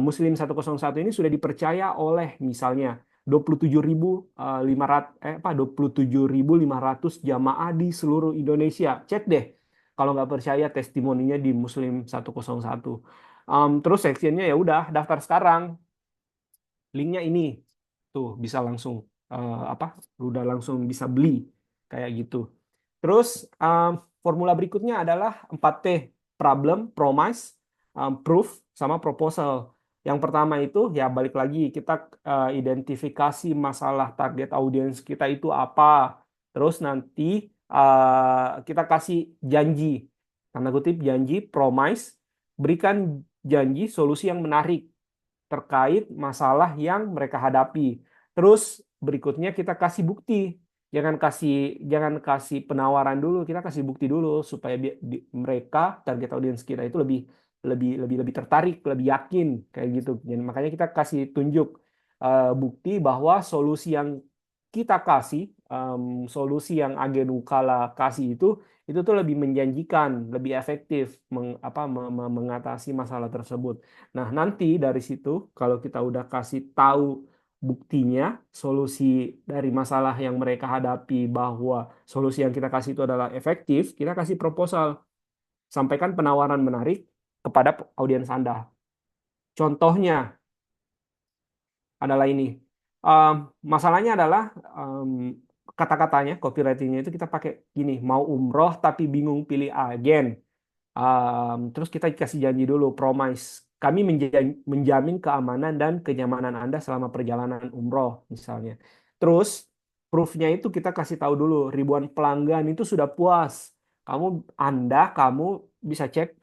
Muslim 101 ini sudah dipercaya oleh misalnya 27.500 jamaah di seluruh Indonesia. Cek deh kalau nggak percaya testimoninya di Muslim 101. Terus sectionnya ya udah daftar sekarang. Linknya ini tuh bisa langsung apa? Udah langsung bisa beli kayak gitu. Terus formula berikutnya adalah 4P, problem, promise, proof, sama proposal. Yang pertama itu ya balik lagi kita identifikasi masalah target audiens kita itu apa. Terus nanti kita kasih janji, tanda kutip janji, promise, berikan janji solusi yang menarik terkait masalah yang mereka hadapi. Terus berikutnya kita kasih bukti. Jangan kasih penawaran dulu, kita kasih bukti dulu supaya mereka target audiens kita itu lebih lebih lebih lebih tertarik, lebih yakin kayak gitu. Jadi makanya kita kasih tunjuk bukti bahwa solusi yang kita kasih, solusi yang agen Ukala kasih itu tuh lebih menjanjikan, lebih efektif mengatasi masalah tersebut. Nah, nanti dari situ kalau kita udah kasih tahu buktinya, solusi dari masalah yang mereka hadapi bahwa solusi yang kita kasih itu adalah efektif, kita kasih proposal, sampaikan penawaran menarik kepada audiens Anda. Contohnya adalah ini. Um, Masalahnya adalah kata-katanya, copywritingnya itu kita pakai gini, mau umroh tapi bingung pilih agen. Terus kita kasih janji dulu, promise. Kami menjamin keamanan dan kenyamanan Anda selama perjalanan umroh, misalnya. Terus, proofnya itu kita kasih tahu dulu, ribuan pelanggan itu sudah puas. Kamu bisa cek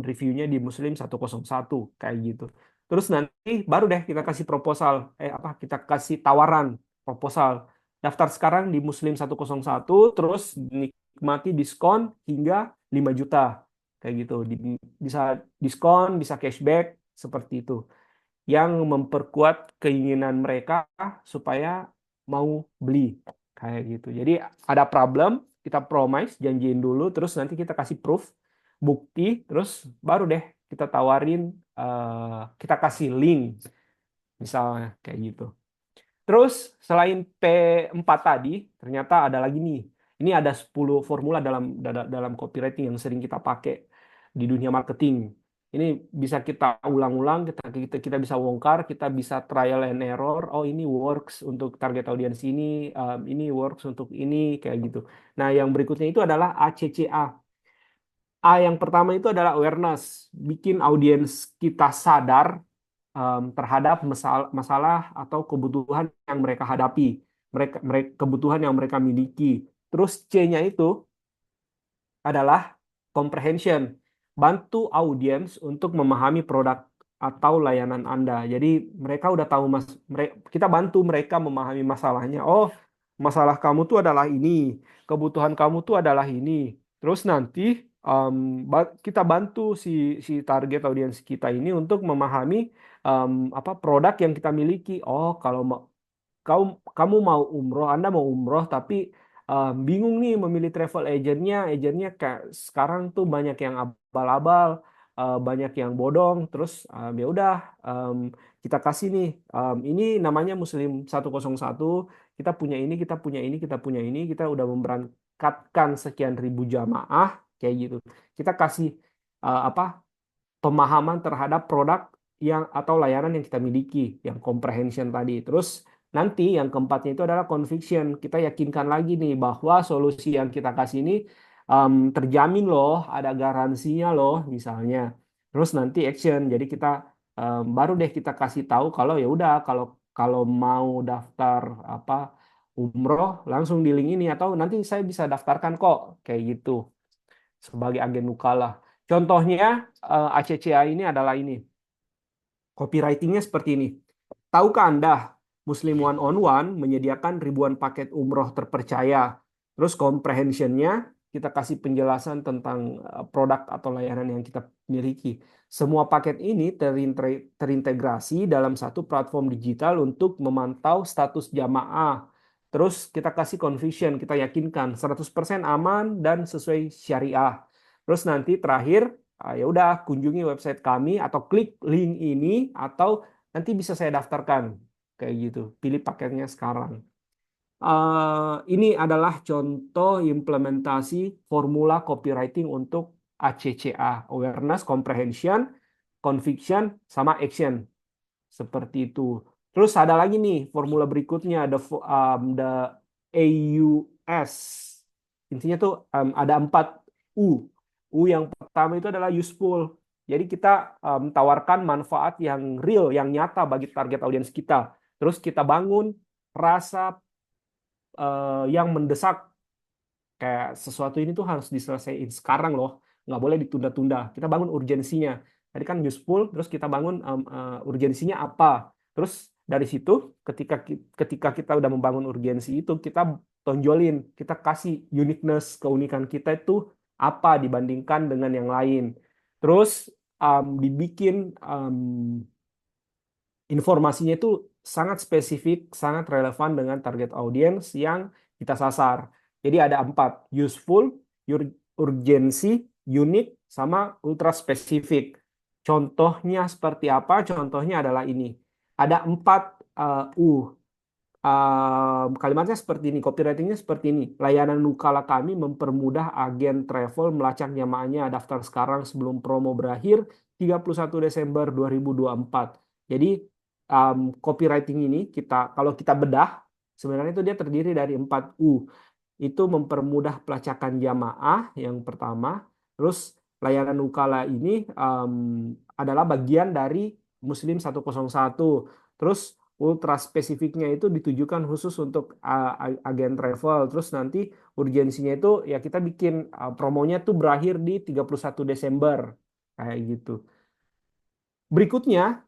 reviewnya di Muslim 101, kayak gitu. Terus nanti baru deh kita kasih proposal, kita kasih tawaran proposal. Daftar sekarang di Muslim 101, terus nikmati diskon hingga 5 juta kayak gitu. Bisa diskon, bisa cashback seperti itu yang memperkuat keinginan mereka supaya mau beli kayak gitu. Jadi ada problem, kita promise, janjiin dulu, terus nanti kita kasih proof, bukti, terus baru deh kita tawarin, kita kasih link misalnya kayak gitu. Terus selain P4 tadi, ternyata ada lagi nih. Ini ada 10 formula dalam copywriting yang sering kita pakai di dunia marketing. Ini bisa kita ulang-ulang, kita bisa bongkar, kita bisa trial and error. Oh, ini works untuk target audience ini works untuk ini kayak gitu. Nah, yang berikutnya itu adalah ACCA. Yang pertama itu adalah awareness, bikin audiens kita sadar terhadap masalah atau kebutuhan yang mereka hadapi, kebutuhan yang mereka miliki. Terus C-nya itu adalah comprehension, bantu audiens untuk memahami produk atau layanan Anda. Jadi mereka udah tahu kita bantu mereka memahami masalahnya. Oh, masalah kamu tuh adalah ini, kebutuhan kamu tuh adalah ini. Terus nanti kita bantu si target audiens kita ini untuk memahami apa produk yang kita miliki. Oh, kalau kau kamu mau umroh, Anda mau umroh tapi bingung nih memilih travel agentnya, kayak sekarang tuh banyak yang abal-abal, banyak yang bodong, terus ya udah em, kita kasih nih, ini namanya Muslim 101, kita punya ini, kita punya ini, kita punya ini, kita udah memberangkatkan sekian ribu jamaah kayak gitu. Kita kasih apa pemahaman terhadap produk yang atau layanan yang kita miliki, yang comprehension tadi. Terus nanti yang keempatnya itu adalah conviction. Kita yakinkan lagi nih bahwa solusi yang kita kasih ini terjamin loh, ada garansinya loh, misalnya. Terus nanti action. Jadi kita baru deh kita kasih tahu kalau ya udah kalau kalau mau daftar apa umroh langsung di link ini atau nanti saya bisa daftarkan kok kayak gitu sebagai agen Nukala. Contohnya ACCA ini adalah ini. Copywritingnya seperti ini. Tahukah Anda, Muslim One on One menyediakan ribuan paket umroh terpercaya. Terus comprehensionnya kita kasih penjelasan tentang produk atau layanan yang kita miliki. Semua paket ini terintegrasi dalam satu platform digital untuk memantau status jamaah. Terus kita kasih conviction, kita yakinkan 100% aman dan sesuai syariah. Terus nanti terakhir ya udah kunjungi website kami atau klik link ini atau nanti bisa saya daftarkan kayak gitu. Pilih paketnya sekarang. Ini adalah contoh implementasi formula copywriting untuk ACCA, Awareness, Comprehension, Conviction, sama Action. Seperti itu. Terus ada lagi nih formula berikutnya, the AUS. Intinya tuh ada 4 U. U yang pertama itu adalah useful. Jadi kita tawarkan manfaat yang real, yang nyata bagi target audiens kita. Terus kita bangun rasa yang mendesak, kayak sesuatu ini tuh harus diselesaikan sekarang loh, nggak boleh ditunda-tunda. Kita bangun urgensinya. Tadi kan useful, terus kita bangun urgensinya apa. Terus dari situ, ketika kita udah membangun urgensi itu, kita tonjolin, kita kasih uniqueness, keunikan kita itu apa dibandingkan dengan yang lain. Terus dibikin informasinya itu sangat spesifik, sangat relevan dengan target audiens yang kita sasar. Jadi ada 4, useful, urgensi, unik, sama ultra spesifik. Contohnya seperti apa? Contohnya adalah ini. Ada 4 U. Kalimatnya seperti ini, copywritingnya seperti ini. Layanan Nukala kami mempermudah agen travel melacak jamaahnya daftar sekarang sebelum promo berakhir 31 Desember 2024. Jadi copywriting ini kalau kita bedah sebenarnya itu dia terdiri dari 4 U. Itu mempermudah pelacakan jamaah yang pertama. Terus layanan Nukala ini adalah bagian dari Muslim 101. Terus ultra spesifiknya itu ditujukan khusus untuk agen travel. Terus nanti urgensinya itu ya kita bikin promonya tuh berakhir di 31 Desember kayak gitu. Berikutnya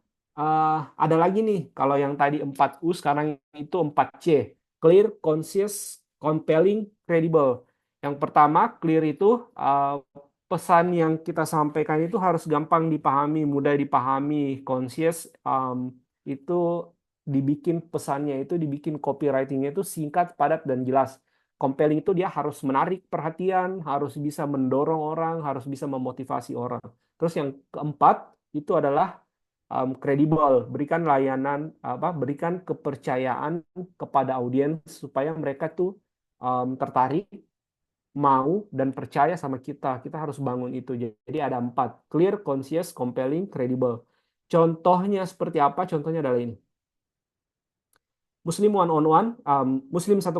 ada lagi nih, kalau yang tadi 4U sekarang itu 4C. Clear, concise, compelling, credible. Yang pertama, clear itu pesan yang kita sampaikan itu harus gampang dipahami, mudah dipahami. Concise itu dibikin pesannya itu dibikin copywritingnya itu singkat, padat, dan jelas. Compelling itu dia harus menarik perhatian, harus bisa mendorong orang, harus bisa memotivasi orang. Terus yang keempat itu adalah kredibel, berikan layanan berikan kepercayaan kepada audiens supaya mereka tuh tertarik, mau dan percaya sama kita. Kita harus bangun itu. Jadi ada 4, clear, concise, compelling, credible. Contohnya seperti apa? Contohnya adalah ini. Muslim One on One, Muslim 101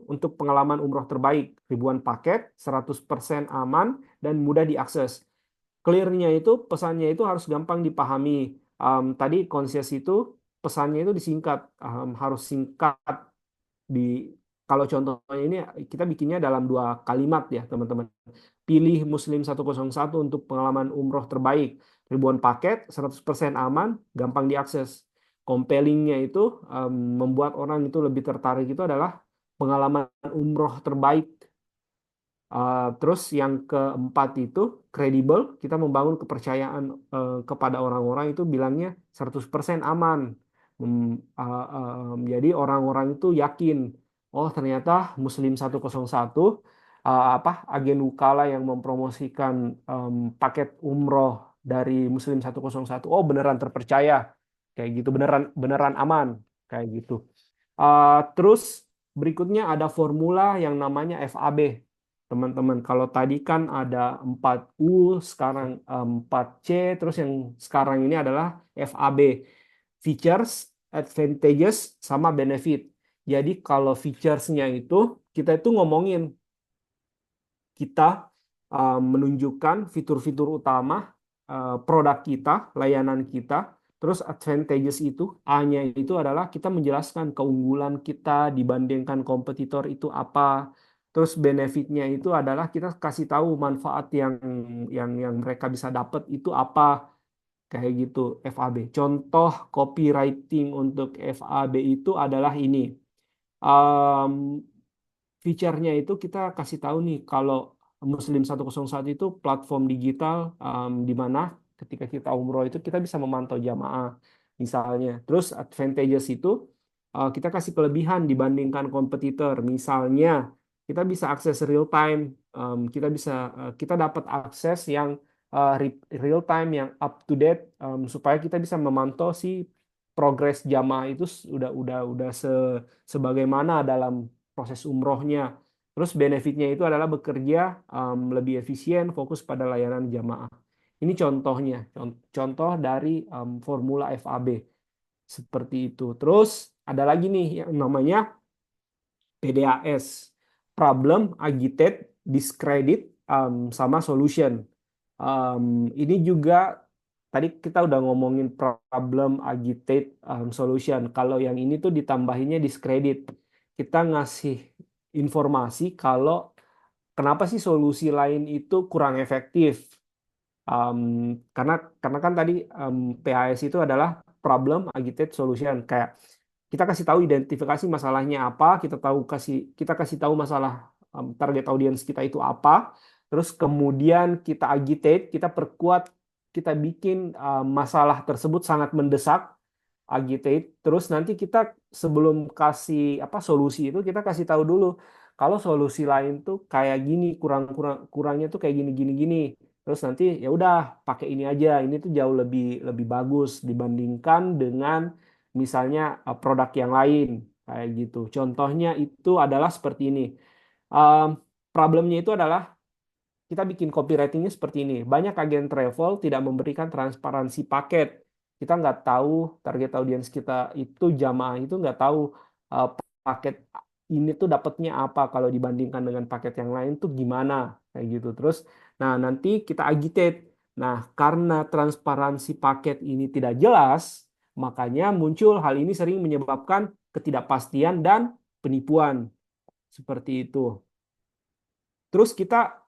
untuk pengalaman umroh terbaik, ribuan paket, 100% aman dan mudah diakses. Clear-nya itu pesannya itu harus gampang dipahami. Tadi konsius itu pesannya itu disingkat, harus singkat. Di Kalau contohnya ini kita bikinnya dalam 2 kalimat ya teman-teman. Pilih Muslim 101 untuk pengalaman umroh terbaik, ribuan paket, 100% aman, gampang diakses. Compelling-nya itu membuat orang itu lebih tertarik itu adalah pengalaman umroh terbaik. Terus yang keempat itu kredibel, kita membangun kepercayaan kepada orang-orang itu bilangnya 100% aman. Jadi orang-orang itu yakin, oh ternyata Muslim 101 apa agen Wukala yang mempromosikan paket umroh dari Muslim 101, oh beneran terpercaya, kayak gitu, beneran beneran aman, kayak gitu. Terus berikutnya ada formula yang namanya FAB. Teman-teman, kalau tadi kan ada 4U, sekarang 4C, terus yang sekarang ini adalah FAB. Features, advantages, sama benefit. Jadi kalau features-nya itu, kita itu ngomongin, kita menunjukkan fitur-fitur utama produk kita, layanan kita. Terus advantages itu, A-nya itu adalah kita menjelaskan keunggulan kita dibandingkan kompetitor itu apa. Terus benefitnya itu adalah kita kasih tahu manfaat yang mereka bisa dapat itu apa, kayak gitu. FAB. Contoh copywriting untuk FAB itu adalah ini. Um, Feature-nya itu kita kasih tahu nih kalau Muslim 101 itu platform digital di mana ketika kita umroh itu kita bisa memantau jamaah misalnya. Terus advantages itu kita kasih kelebihan dibandingkan kompetitor. Misalnya kita bisa akses real time, kita dapat akses yang real time yang up to date, supaya kita bisa memantau si progres jamaah itu udah sebagaimana dalam proses umrohnya. Terus benefitnya itu adalah bekerja lebih efisien, fokus pada layanan jamaah. Ini contohnya, contoh dari formula FAB seperti itu. Terus ada lagi nih yang namanya PDAS, problem, agitate, discredit, sama solution. Ini juga tadi kita udah ngomongin problem, agitate, solution. Kalau yang ini tuh ditambahinnya discredit. Kita ngasih informasi kalau kenapa sih solusi lain itu kurang efektif. Um, karena kan tadi PAS itu adalah problem, agitate, solution. Kayak kita kasih tahu identifikasi masalahnya apa, kita kasih tahu masalah target audience kita itu apa, terus kemudian kita agitate, kita perkuat, kita bikin masalah tersebut sangat mendesak, agitate, terus nanti kita sebelum kasih apa solusi itu kita kasih tahu dulu kalau solusi lain tuh kayak gini, kurangnya tuh kayak gini gini gini. Terus nanti ya udah pakai ini aja. Ini tuh jauh lebih lebih bagus dibandingkan dengan misalnya produk yang lain kayak gitu. Contohnya itu adalah seperti ini. Um, Problemnya itu adalah kita bikin copywritingnya seperti ini. Banyak agen travel tidak memberikan transparansi paket. Kita nggak tahu target audiens kita itu jamaah itu nggak tahu uh, paket ini tuh dapatnya apa kalau dibandingkan dengan paket yang lain tuh gimana kayak gitu. Terus, nah nanti kita agitate. Nah, karena transparansi paket ini tidak jelas, makanya muncul hal ini sering menyebabkan ketidakpastian dan penipuan seperti itu. Terus kita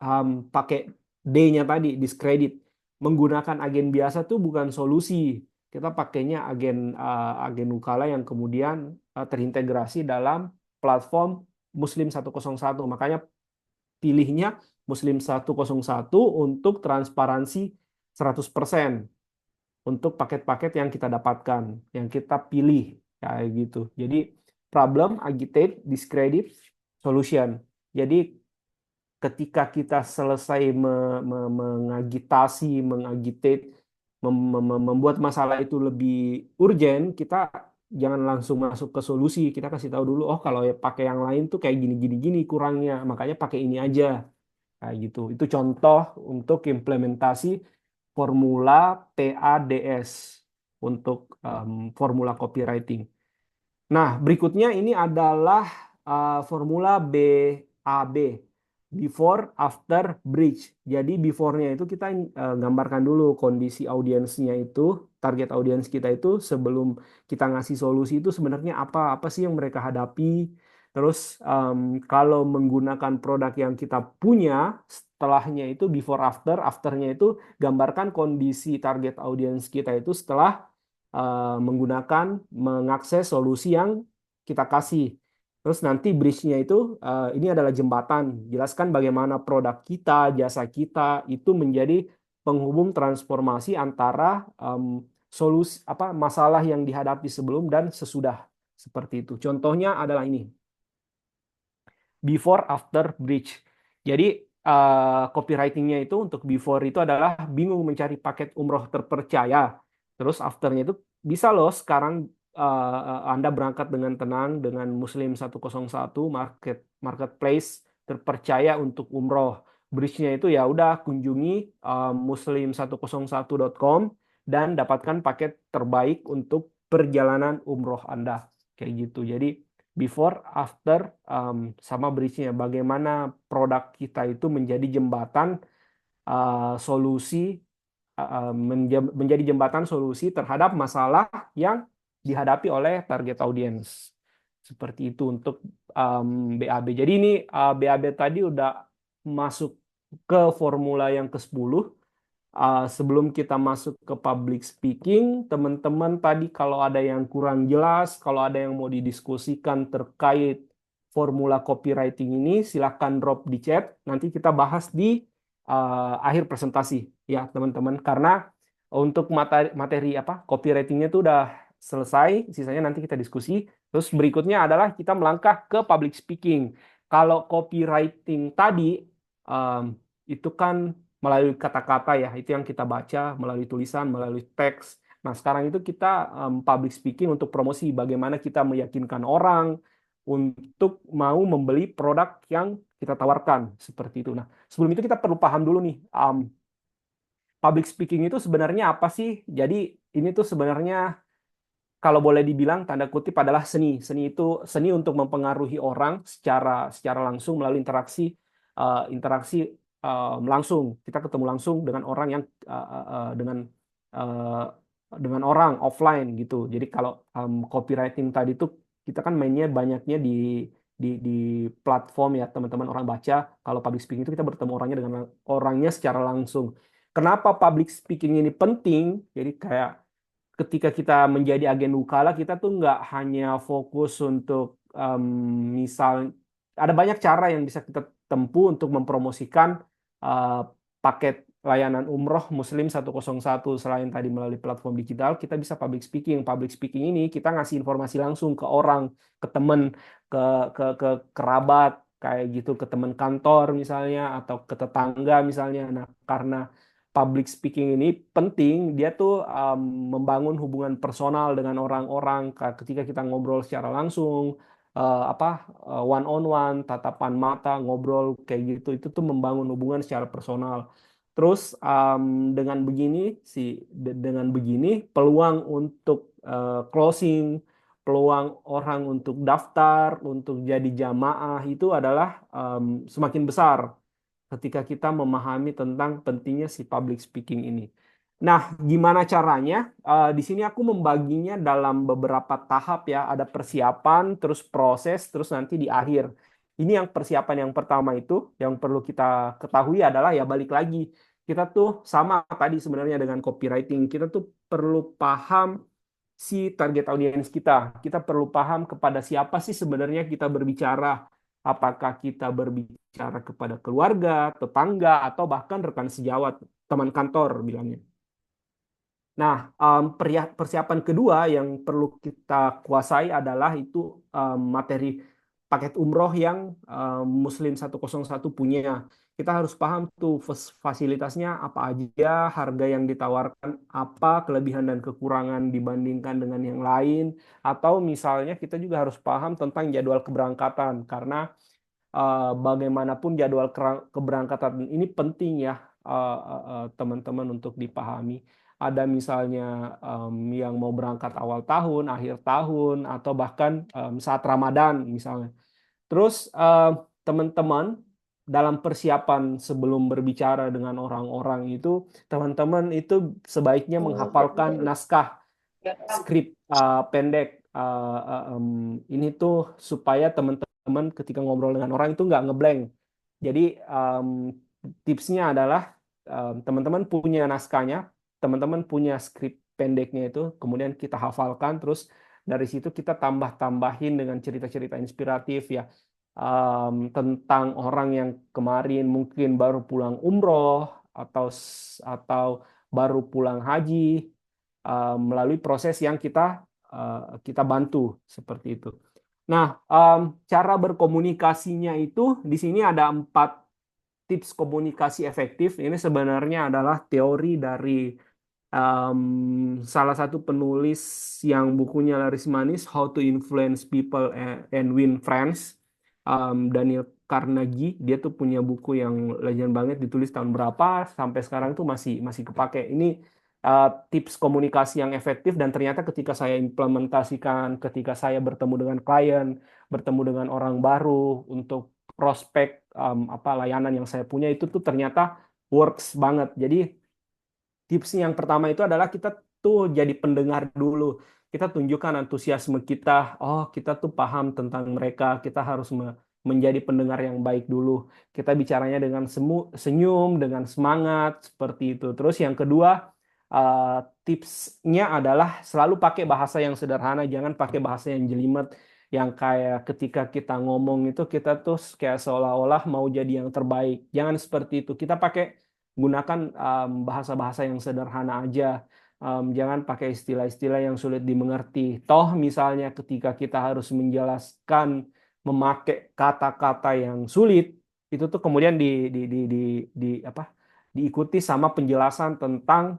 pakai D-nya tadi, discredit. Menggunakan agen biasa tuh bukan solusi. Kita pakainya agen Wukala yang kemudian terintegrasi dalam platform Muslim 101. Makanya pilihnya Muslim 101 untuk transparansi 100% untuk paket-paket yang kita dapatkan, yang kita pilih kayak gitu. Jadi problem, agitate, discredit, solution. Jadi ketika kita selesai mengagitasi, mengagitate, membuat masalah itu lebih urgent, kita jangan langsung masuk ke solusi. Kita kasih tahu dulu, oh kalau ya pakai yang lain tuh kayak gini gini gini kurangnya, makanya pakai ini aja. Kayak gitu. Itu contoh untuk implementasi formula PADS untuk formula copywriting. Nah, berikutnya ini adalah formula BAB, before, after, bridge. Jadi before-nya itu kita gambarkan dulu kondisi audiensnya itu, target audiens kita itu sebelum kita ngasih solusi itu sebenarnya apa apa sih yang mereka hadapi. Terus kalau menggunakan produk yang kita punya, setelahnya itu before, after, afternya itu gambarkan kondisi target audiens kita itu setelah menggunakan mengakses solusi yang kita kasih. Terus nanti bridge-nya itu ini adalah jembatan. Jelaskan bagaimana produk kita, jasa kita itu menjadi penghubung transformasi antara solusi apa masalah yang dihadapi sebelum dan sesudah seperti itu. Contohnya adalah ini before after bridge. Jadi copywritingnya itu untuk before itu adalah bingung mencari paket umroh terpercaya. Terus afternya itu bisa loh sekarang Anda berangkat dengan tenang dengan Muslim 101 marketplace terpercaya untuk umroh. Bridge-nya itu ya udah kunjungi muslim101.com dan dapatkan paket terbaik untuk perjalanan umroh Anda. Kayak gitu. Jadi before, after, sama bridge-nya. Bagaimana produk kita itu menjadi jembatan solusi, menjadi jembatan solusi terhadap masalah yang dihadapi oleh target audience. Seperti itu untuk BAB. Jadi ini BAB tadi udah masuk ke formula yang ke-10. Sebelum kita masuk ke public speaking, teman-teman tadi kalau ada yang kurang jelas, kalau ada yang mau didiskusikan terkait formula copywriting ini, silahkan drop di chat. Nanti kita bahas di akhir presentasi, ya teman-teman. Karena untuk materi, materi apa copywritingnya itu udah selesai, sisanya nanti kita diskusi. Terus berikutnya adalah kita melangkah ke public speaking. Kalau copywriting tadi itu kan melalui kata-kata ya, itu yang kita baca melalui tulisan, melalui teks. Nah, sekarang itu kita public speaking untuk promosi, bagaimana kita meyakinkan orang untuk mau membeli produk yang kita tawarkan, seperti itu. Nah, sebelum itu kita perlu paham dulu nih, public speaking itu sebenarnya apa sih? Jadi ini tuh sebenarnya kalau boleh dibilang tanda kutip adalah seni. Seni itu seni untuk mempengaruhi orang secara langsung melalui interaksi langsung. Kita ketemu langsung dengan orang yang uh, dengan orang offline gitu. Jadi kalau copywriting tadi itu kita kan mainnya banyaknya di platform ya teman-teman orang baca. Kalau public speaking itu kita bertemu orangnya dengan orangnya secara langsung. Kenapa public speaking ini penting? Jadi kayak ketika kita menjadi agen Ukala, kita tuh nggak hanya fokus untuk misal ada banyak cara yang bisa kita tempuh untuk mempromosikan eh, paket layanan umroh Muslim 101 selain tadi melalui platform digital, kita bisa public speaking. Public speaking ini kita ngasih informasi langsung ke orang, ke teman, ke ke kerabat kayak gitu, ke teman kantor misalnya atau ke tetangga misalnya. Nah, karena public speaking ini penting, dia tuh membangun hubungan personal dengan orang-orang ketika kita ngobrol secara langsung, apa one on one, tatapan mata, ngobrol kayak gitu, itu tuh membangun hubungan secara personal. Terus dengan begini peluang untuk closing, peluang orang untuk daftar, untuk jadi jamaah itu adalah semakin besar ketika kita memahami tentang pentingnya si public speaking ini. Nah, gimana caranya? Di sini aku membaginya dalam beberapa tahap ya. Ada persiapan, terus proses, terus nanti di akhir. Ini yang persiapan yang pertama itu yang perlu kita ketahui adalah ya balik lagi. Kita tuh sama tadi sebenarnya dengan copywriting. Kita tuh perlu paham si target audiens kita. Kita perlu paham kepada siapa sih sebenarnya kita berbicara. Apakah kita berbicara kepada keluarga, tetangga, atau bahkan rekan sejawat, teman kantor bilangnya. Nah, persiapan kedua yang perlu kita kuasai adalah itu materi paket umroh yang Muslim 101 punya. Kita harus paham tuh fasilitasnya apa aja, harga yang ditawarkan apa, kelebihan dan kekurangan dibandingkan dengan yang lain, atau misalnya kita juga harus paham tentang jadwal keberangkatan karena bagaimanapun jadwal keberangkatan ini penting ya teman-teman untuk dipahami. Ada misalnya yang mau berangkat awal tahun, akhir tahun, atau bahkan saat Ramadan misalnya. Terus teman-teman dalam persiapan sebelum berbicara dengan orang-orang itu, teman-teman itu sebaiknya menghafalkan naskah skrip pendek. Ini tuh supaya teman-teman ketika ngobrol dengan orang itu nggak ngeblank. Jadi tipsnya adalah teman-teman punya naskahnya, teman-teman punya skrip pendeknya itu, kemudian kita hafalkan, terus Dari situ kita tambah-tambahin dengan cerita-cerita inspiratif ya, tentang orang yang kemarin mungkin baru pulang umroh atau baru pulang haji, melalui proses yang kita bantu seperti itu. Nah, cara berkomunikasinya itu di sini ada 4 tips komunikasi efektif. Ini sebenarnya adalah teori dari salah satu penulis yang bukunya laris manis, How to Influence People and Win Friends, Daniel Carnegie. Dia tuh punya buku yang legend banget, ditulis tahun berapa sampai sekarang tuh masih masih kepake. Ini tips komunikasi yang efektif, dan ternyata ketika saya implementasikan, ketika saya bertemu dengan klien, bertemu dengan orang baru untuk prospek apa layanan yang saya punya, itu tuh ternyata works banget. Jadi tipsnya yang pertama itu adalah kita tuh jadi pendengar dulu. Kita tunjukkan antusiasme kita. Oh, kita tuh paham tentang mereka. Kita harus menjadi pendengar yang baik dulu. Kita bicaranya dengan senyum, dengan semangat, seperti itu. Terus yang kedua, eh, tipsnya adalah selalu pakai bahasa yang sederhana. Jangan pakai bahasa yang jelimet. Yang kayak ketika kita ngomong itu kita tuh kayak seolah-olah mau jadi yang terbaik. Jangan seperti itu. Kita pakai gunakan bahasa-bahasa yang sederhana aja. Jangan pakai istilah-istilah yang sulit dimengerti. Toh misalnya ketika kita harus menjelaskan memakai kata-kata yang sulit, itu tuh kemudian apa diikuti sama penjelasan tentang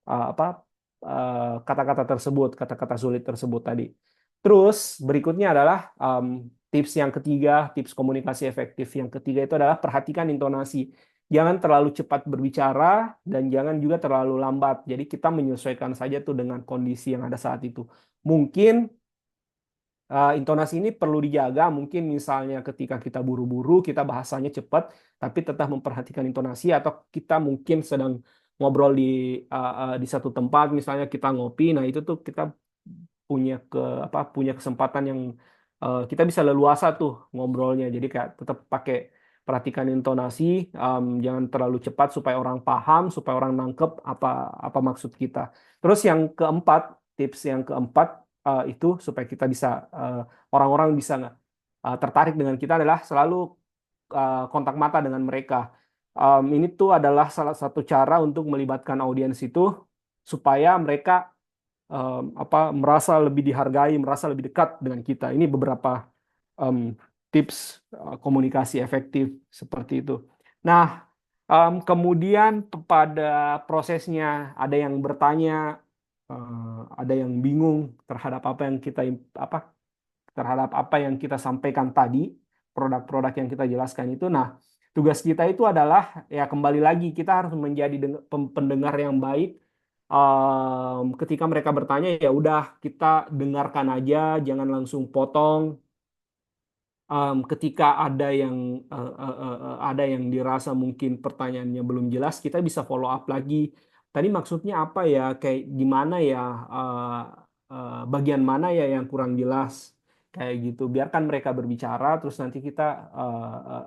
apa kata-kata tersebut, kata-kata sulit tersebut tadi. Terus berikutnya adalah tips yang ketiga, tips komunikasi efektif yang ketiga itu adalah perhatikan intonasi. Jangan terlalu cepat berbicara dan jangan juga terlalu lambat. Jadi kita menyesuaikan saja tuh dengan kondisi yang ada saat itu. Mungkin intonasi ini perlu dijaga. Mungkin misalnya ketika kita buru-buru, kita bahasanya cepat, tapi tetap memperhatikan intonasi. Atau kita mungkin sedang ngobrol di satu tempat, misalnya kita ngopi. Nah itu tuh kita punya kesempatan yang kita bisa leluasa tuh ngobrolnya. Jadi kayak tetap pakai perhatikan intonasi, jangan terlalu cepat supaya orang paham, supaya orang nangkep apa apa maksud kita. Terus yang keempat, tips yang keempat itu supaya kita bisa orang-orang bisa tertarik dengan kita adalah selalu kontak mata dengan mereka. Ini tuh adalah salah satu cara untuk melibatkan audiens itu supaya mereka merasa lebih dihargai, merasa lebih dekat dengan kita. Ini beberapa em, tips komunikasi efektif seperti itu. Nah, kemudian pada prosesnya ada yang bertanya, ada yang bingung terhadap apa terhadap apa yang kita sampaikan tadi, produk-produk yang kita jelaskan itu. Nah, tugas kita itu adalah ya kembali lagi kita harus menjadi pendengar yang baik. Ketika mereka bertanya ya udah kita dengarkan aja, jangan langsung potong. Ketika ada yang dirasa mungkin pertanyaannya belum jelas, kita bisa follow up lagi. Tadi maksudnya apa ya? Kayak gimana ya? Bagian mana ya yang kurang jelas? Kayak gitu. Biarkan mereka berbicara, terus nanti kita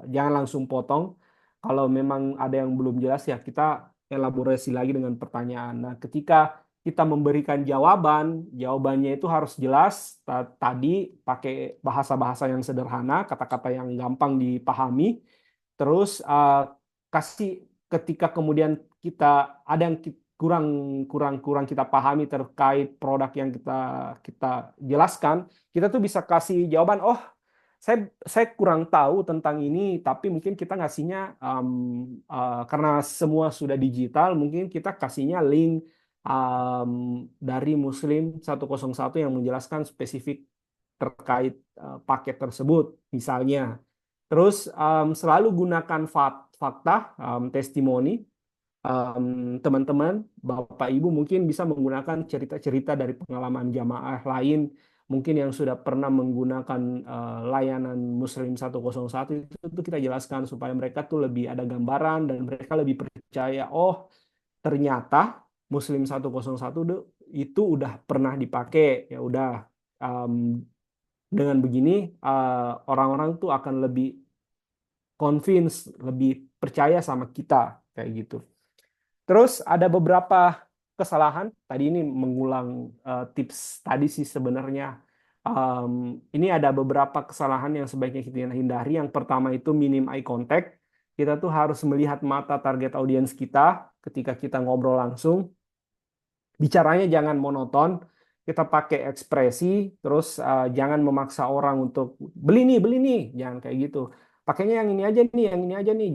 jangan langsung potong. Kalau memang ada yang belum jelas ya kita elaborasi lagi dengan pertanyaan. Nah, ketika kita memberikan jawabannya itu harus jelas. Tadi pakai bahasa-bahasa yang sederhana, kata-kata yang gampang dipahami. Terus kasih ketika kemudian kita ada yang kurang kurang kurang kita pahami terkait produk yang kita jelaskan, kita tuh bisa kasih jawaban. Oh, saya kurang tahu tentang ini, tapi mungkin kita ngasihnya karena semua sudah digital, mungkin kita kasihnya link um, dari Muslim 101 yang menjelaskan spesifik terkait paket tersebut, misalnya. Terus selalu gunakan fakta, testimoni. Teman-teman, Bapak Ibu mungkin bisa menggunakan cerita-cerita dari pengalaman jamaah lain, mungkin yang sudah pernah menggunakan layanan Muslim 101 itu kita jelaskan supaya mereka tuh lebih ada gambaran dan mereka lebih percaya, oh ternyata Muslim 101 itu udah pernah dipakai, ya udah um, dengan begini orang-orang tuh akan lebih convince, lebih percaya sama kita kayak gitu. Terus ada beberapa kesalahan tadi ini mengulang tips tadi sih sebenarnya. Ini ada beberapa kesalahan yang sebaiknya kita hindari. Yang pertama itu minim eye contact. Kita tuh harus melihat mata target audiens kita ketika kita ngobrol langsung. Bicaranya jangan monoton, kita pakai ekspresi, terus jangan memaksa orang untuk beli nih, jangan kayak gitu. Pakainya yang ini aja nih, yang ini aja nih,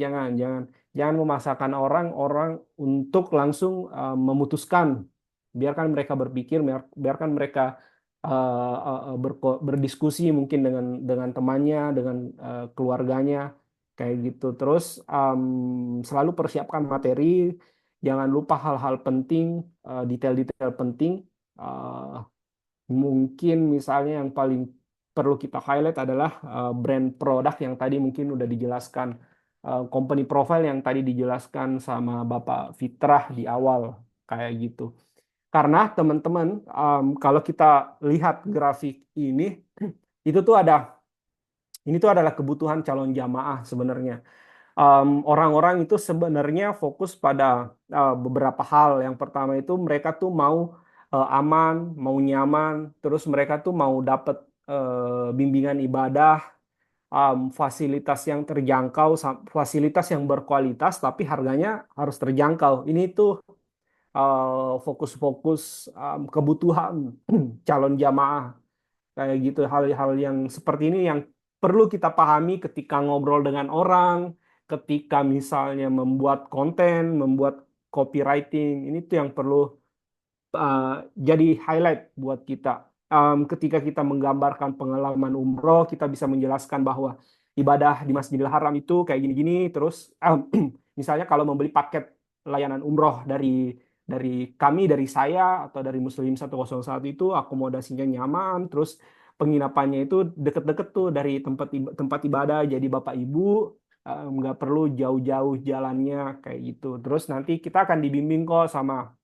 jangan memaksakan orang untuk langsung memutuskan. Biarkan mereka berpikir, biarkan mereka berdiskusi mungkin dengan temannya, dengan keluarganya, kayak gitu. Terus selalu persiapkan materi, jangan lupa hal-hal penting, detail-detail penting. Eh, Mungkin misalnya yang paling perlu kita highlight adalah brand produk yang tadi mungkin udah dijelaskan, company profile yang tadi dijelaskan sama Bapak Fitrah di awal, kayak gitu. Karena teman-teman, kalau kita lihat grafik ini, itu tuh ini tuh adalah kebutuhan calon jamaah sebenarnya. Orang-orang itu sebenarnya fokus pada beberapa hal. Yang pertama itu mereka tuh mau aman, mau nyaman, terus mereka tuh mau dapat bimbingan ibadah, fasilitas yang terjangkau, fasilitas yang berkualitas, tapi harganya harus terjangkau. Ini tuh fokus-fokus kebutuhan calon jamaah, kayak gitu. Hal-hal yang seperti ini yang perlu kita pahami ketika ngobrol dengan orang, ketika misalnya membuat konten, membuat copywriting. Ini tuh yang perlu uh, jadi highlight buat kita. Ketika kita menggambarkan pengalaman umroh, kita bisa menjelaskan bahwa ibadah di Masjidil Haram itu kayak gini-gini. Terus misalnya kalau membeli paket layanan umroh dari kami, dari saya atau dari Muslim 101 itu akomodasinya nyaman, terus penginapannya itu deket-deket tuh dari tempat ibadah. Jadi Bapak Ibu nggak perlu jauh-jauh jalannya kayak gitu. Terus nanti kita akan dibimbing kok sama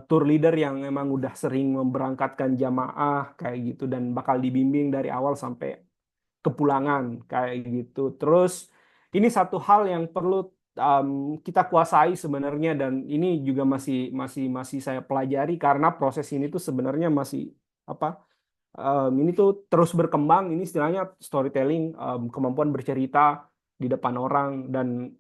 tour leader yang emang udah sering memberangkatkan jamaah kayak gitu, dan bakal dibimbing dari awal sampai kepulangan kayak gitu. Terus ini satu hal yang perlu um, kita kuasai sebenarnya, dan ini juga masih saya pelajari karena proses ini tuh sebenarnya masih apa, ini tuh terus berkembang. Ini istilahnya storytelling, kemampuan bercerita di depan orang, dan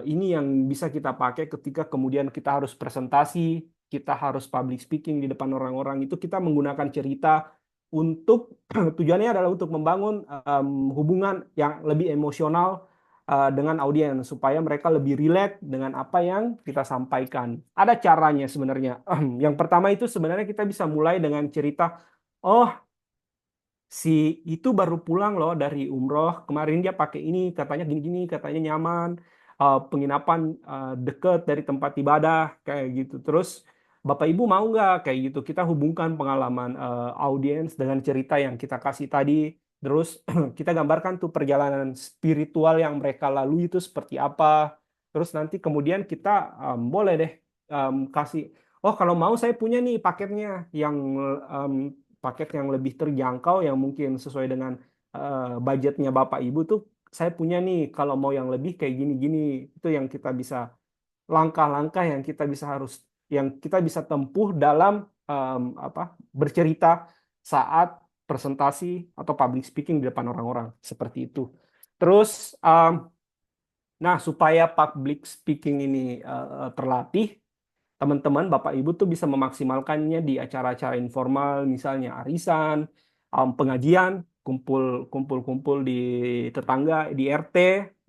ini yang bisa kita pakai ketika kemudian kita harus presentasi, kita harus public speaking di depan orang-orang. Itu kita menggunakan cerita untuk tujuannya adalah untuk membangun hubungan yang lebih emosional dengan audiens supaya mereka lebih relate dengan apa yang kita sampaikan. Ada caranya sebenarnya. Yang pertama itu sebenarnya kita bisa mulai dengan cerita, oh, si itu baru pulang loh dari umroh. Kemarin dia pakai ini, katanya gini-gini, katanya nyaman. Penginapan deket dari tempat ibadah, kayak gitu. Terus Bapak Ibu mau nggak kayak gitu? Kita hubungkan pengalaman audiens dengan cerita yang kita kasih tadi. Terus kita gambarkan tuh perjalanan spiritual yang mereka lalui itu seperti apa. Terus nanti kemudian kita boleh deh kasih, oh kalau mau saya punya nih paketnya yang em, paket yang lebih terjangkau yang mungkin sesuai dengan budgetnya Bapak Ibu tuh, saya punya nih kalau mau yang lebih kayak gini-gini. Itu yang kita bisa, langkah-langkah yang kita bisa tempuh dalam apa, bercerita saat presentasi atau public speaking di depan orang-orang seperti itu. Terus nah, supaya public speaking ini terlatih, teman-teman, Bapak Ibu tuh bisa memaksimalkannya di acara-acara informal, misalnya arisan, pengajian, kumpul-kumpul di tetangga, di RT.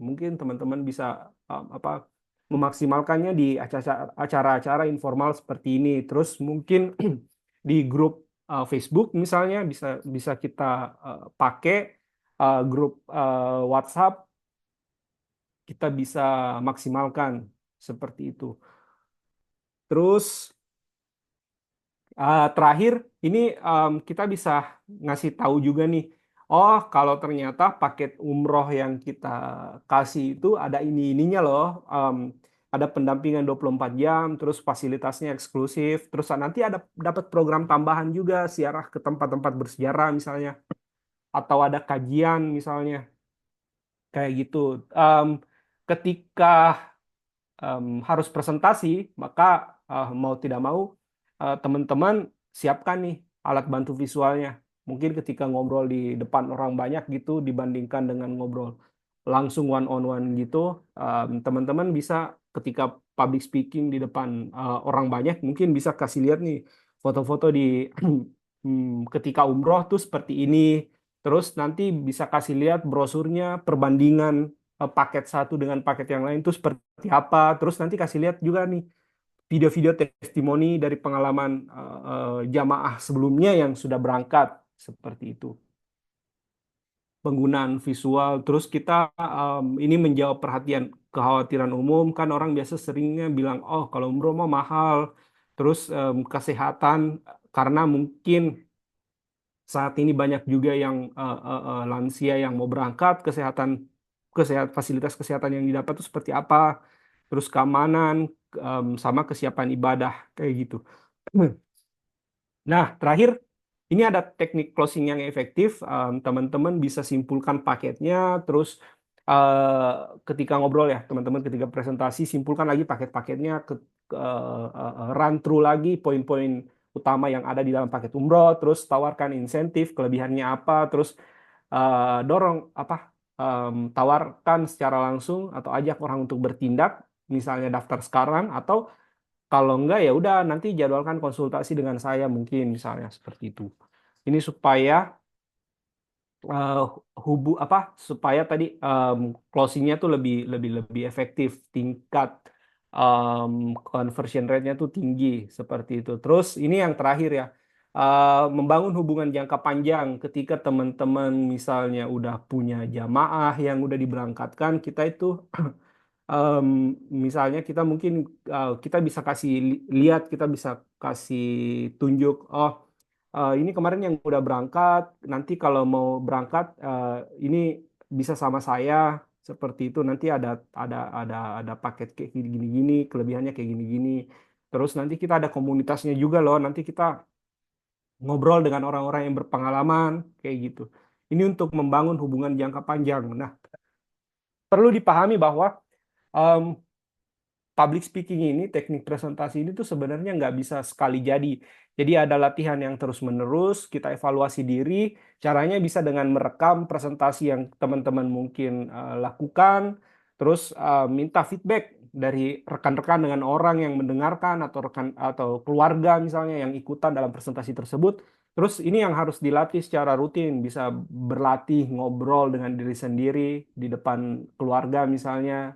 Mungkin teman-teman bisa apa, memaksimalkannya di acara-acara informal seperti ini. Terus mungkin di grup Facebook misalnya bisa bisa kita pakai, grup WhatsApp kita bisa maksimalkan seperti itu. Terus terakhir, ini kita bisa ngasih tahu juga nih, oh kalau ternyata paket umroh yang kita kasih itu ada ininya loh, ada pendampingan 24 jam, terus fasilitasnya eksklusif, terus nanti ada dapat program tambahan juga, ziarah ke tempat-tempat bersejarah misalnya, atau ada kajian misalnya, kayak gitu. Em, Ketika harus presentasi, maka mau tidak mau teman-teman siapkan nih alat bantu visualnya. Mungkin ketika ngobrol di depan orang banyak gitu dibandingkan dengan ngobrol langsung one on one gitu, teman-teman bisa ketika public speaking di depan orang banyak mungkin bisa kasih lihat nih foto-foto di ketika umroh tuh seperti ini. Terus nanti bisa kasih lihat brosurnya perbandingan paket satu dengan paket yang lain tuh seperti apa. Terus nanti kasih lihat juga nih video-video testimoni dari pengalaman jamaah sebelumnya yang sudah berangkat seperti itu. Penggunaan visual, terus kita ini menjawab perhatian kekhawatiran umum kan orang biasa seringnya bilang oh kalau umroh mah mahal, terus kesehatan karena mungkin saat ini banyak juga yang lansia yang mau berangkat, fasilitas kesehatan yang didapat itu seperti apa, terus keamanan sama kesiapan ibadah kayak gitu. Nah, terakhir ini ada teknik closing yang efektif. Teman-teman bisa simpulkan paketnya, terus eh, ketika ngobrol ya, teman-teman ketika presentasi simpulkan lagi paket-paketnya, run through lagi poin-poin utama yang ada di dalam paket umroh, terus tawarkan insentif, kelebihannya apa, terus dorong apa, tawarkan secara langsung atau ajak orang untuk bertindak, misalnya daftar sekarang atau kalau enggak ya udah nanti jadwalkan konsultasi dengan saya mungkin misalnya seperti itu. Ini supaya eh, apa supaya tadi closingnya tuh lebih lebih lebih efektif, tingkat em, conversion rate-nya tuh tinggi seperti itu. Terus ini yang terakhir ya, membangun hubungan jangka panjang ketika teman-teman misalnya udah punya jamaah yang udah diberangkatkan, kita itu em, misalnya kita mungkin kita bisa kasih lihat, kita bisa kasih tunjuk, oh ini kemarin yang udah berangkat, nanti kalau mau berangkat ini bisa sama saya seperti itu. Nanti ada paket kayak gini-gini, kelebihannya kayak gini-gini. Terus nanti kita ada komunitasnya juga loh. Nanti kita ngobrol dengan orang-orang yang berpengalaman kayak gitu. Ini untuk membangun hubungan jangka panjang. Nah, perlu dipahami bahwa em, public speaking ini, teknik presentasi ini tuh sebenarnya nggak bisa sekali jadi. Jadi ada latihan yang terus-menerus, kita evaluasi diri, caranya bisa dengan merekam presentasi yang teman-teman mungkin lakukan, terus minta feedback dari rekan-rekan dengan orang yang mendengarkan atau rekan atau keluarga misalnya yang ikutan dalam presentasi tersebut. Terus ini yang harus dilatih secara rutin, bisa berlatih ngobrol dengan diri sendiri di depan keluarga misalnya,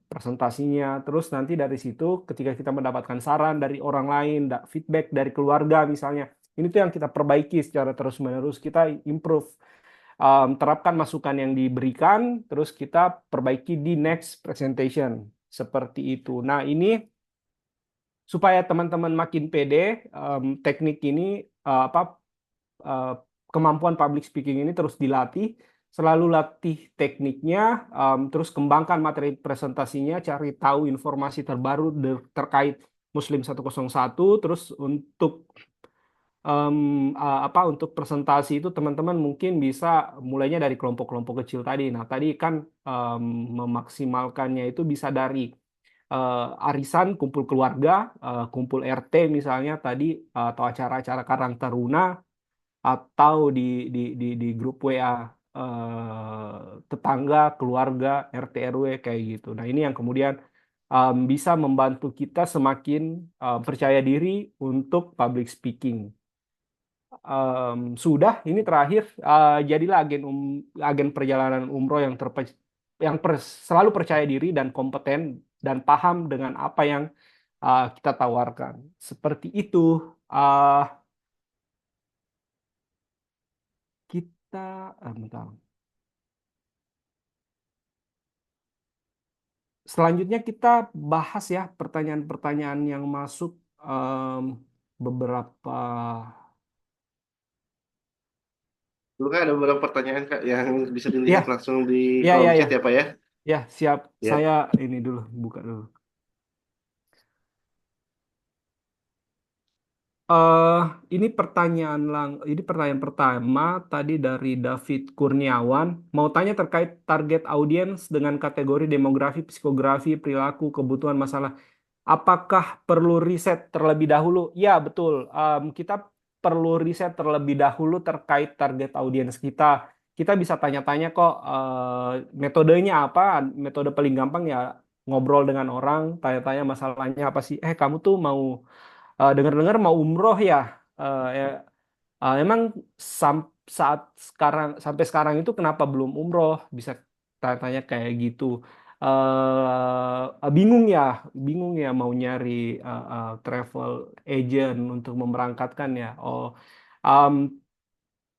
presentasinya. Terus nanti dari situ ketika kita mendapatkan saran dari orang lain, feedback dari keluarga misalnya, ini tuh yang kita perbaiki secara terus-menerus, kita improve. Terapkan masukan yang diberikan, terus kita perbaiki di next presentation. Seperti itu. Nah, ini supaya teman-teman makin pede, teknik ini apa eh, kemampuan public speaking ini terus dilatih, selalu latih tekniknya, terus kembangkan materi presentasinya, cari tahu informasi terbaru terkait Muslim 101, terus untuk em, apa untuk presentasi itu teman-teman mungkin bisa mulainya dari kelompok-kelompok kecil tadi. Nah, tadi kan memaksimalkannya itu bisa dari arisan, kumpul keluarga, kumpul RT misalnya tadi, atau acara-acara Karang Taruna, atau di grup WA tetangga, keluarga, RT RW kayak gitu. Nah, ini yang kemudian bisa membantu kita semakin percaya diri untuk public speaking. Sudah, ini terakhir, jadilah agen perjalanan umroh yang selalu percaya diri dan kompeten dan paham dengan apa yang kita tawarkan. Seperti itu. Uh, kita, bentar. Selanjutnya kita bahas ya pertanyaan-pertanyaan yang masuk, em, beberapa. Dulu kan ada beberapa pertanyaan Kak yang bisa dilihat Ya, langsung di ya, kolom ya, chat ya, ya Pak ya. ya, siap. Ya. Saya ini dulu buka dulu. eh ini pertanyaan pertama tadi dari David Kurniawan. Mau tanya terkait target audiens dengan kategori demografi, psikografi, perilaku, kebutuhan, masalah. Apakah perlu riset terlebih dahulu? Ya, betul. Kita perlu riset terlebih dahulu terkait target audiens kita. Kita bisa tanya-tanya kok, metodenya apa? Metode paling gampang ya ngobrol dengan orang, tanya-tanya masalahnya apa sih? Kamu tuh mau dengar-dengar mau umroh ya? Ya, emang saat sekarang sampai sekarang itu kenapa belum umroh? Bisa tanya-tanya kayak gitu. Bingung ya, bingung ya mau nyari travel agent untuk memberangkatkan ya. Um,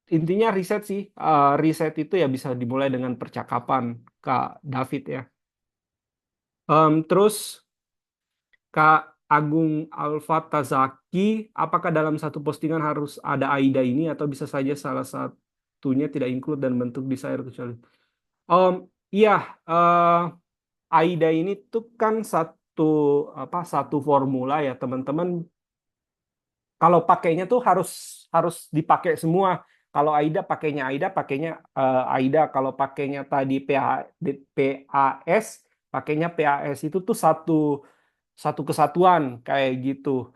intinya riset sih. Riset itu ya bisa dimulai dengan percakapan, Kak David ya. Terus Kak Agung Alfatazaki, apakah dalam satu postingan harus ada AIDA ini atau bisa saja salah satunya tidak include dan bentuk desire kecuali? Om, iya, AIDA ini tuh kan satu formula ya teman-teman. Kalau pakainya tuh harus harus dipakai semua. Kalau AIDA pakainya AIDA, pakainya AIDA. Kalau pakainya tadi PAS, pakainya PAS. Itu tuh satu satu kesatuan kayak gitu.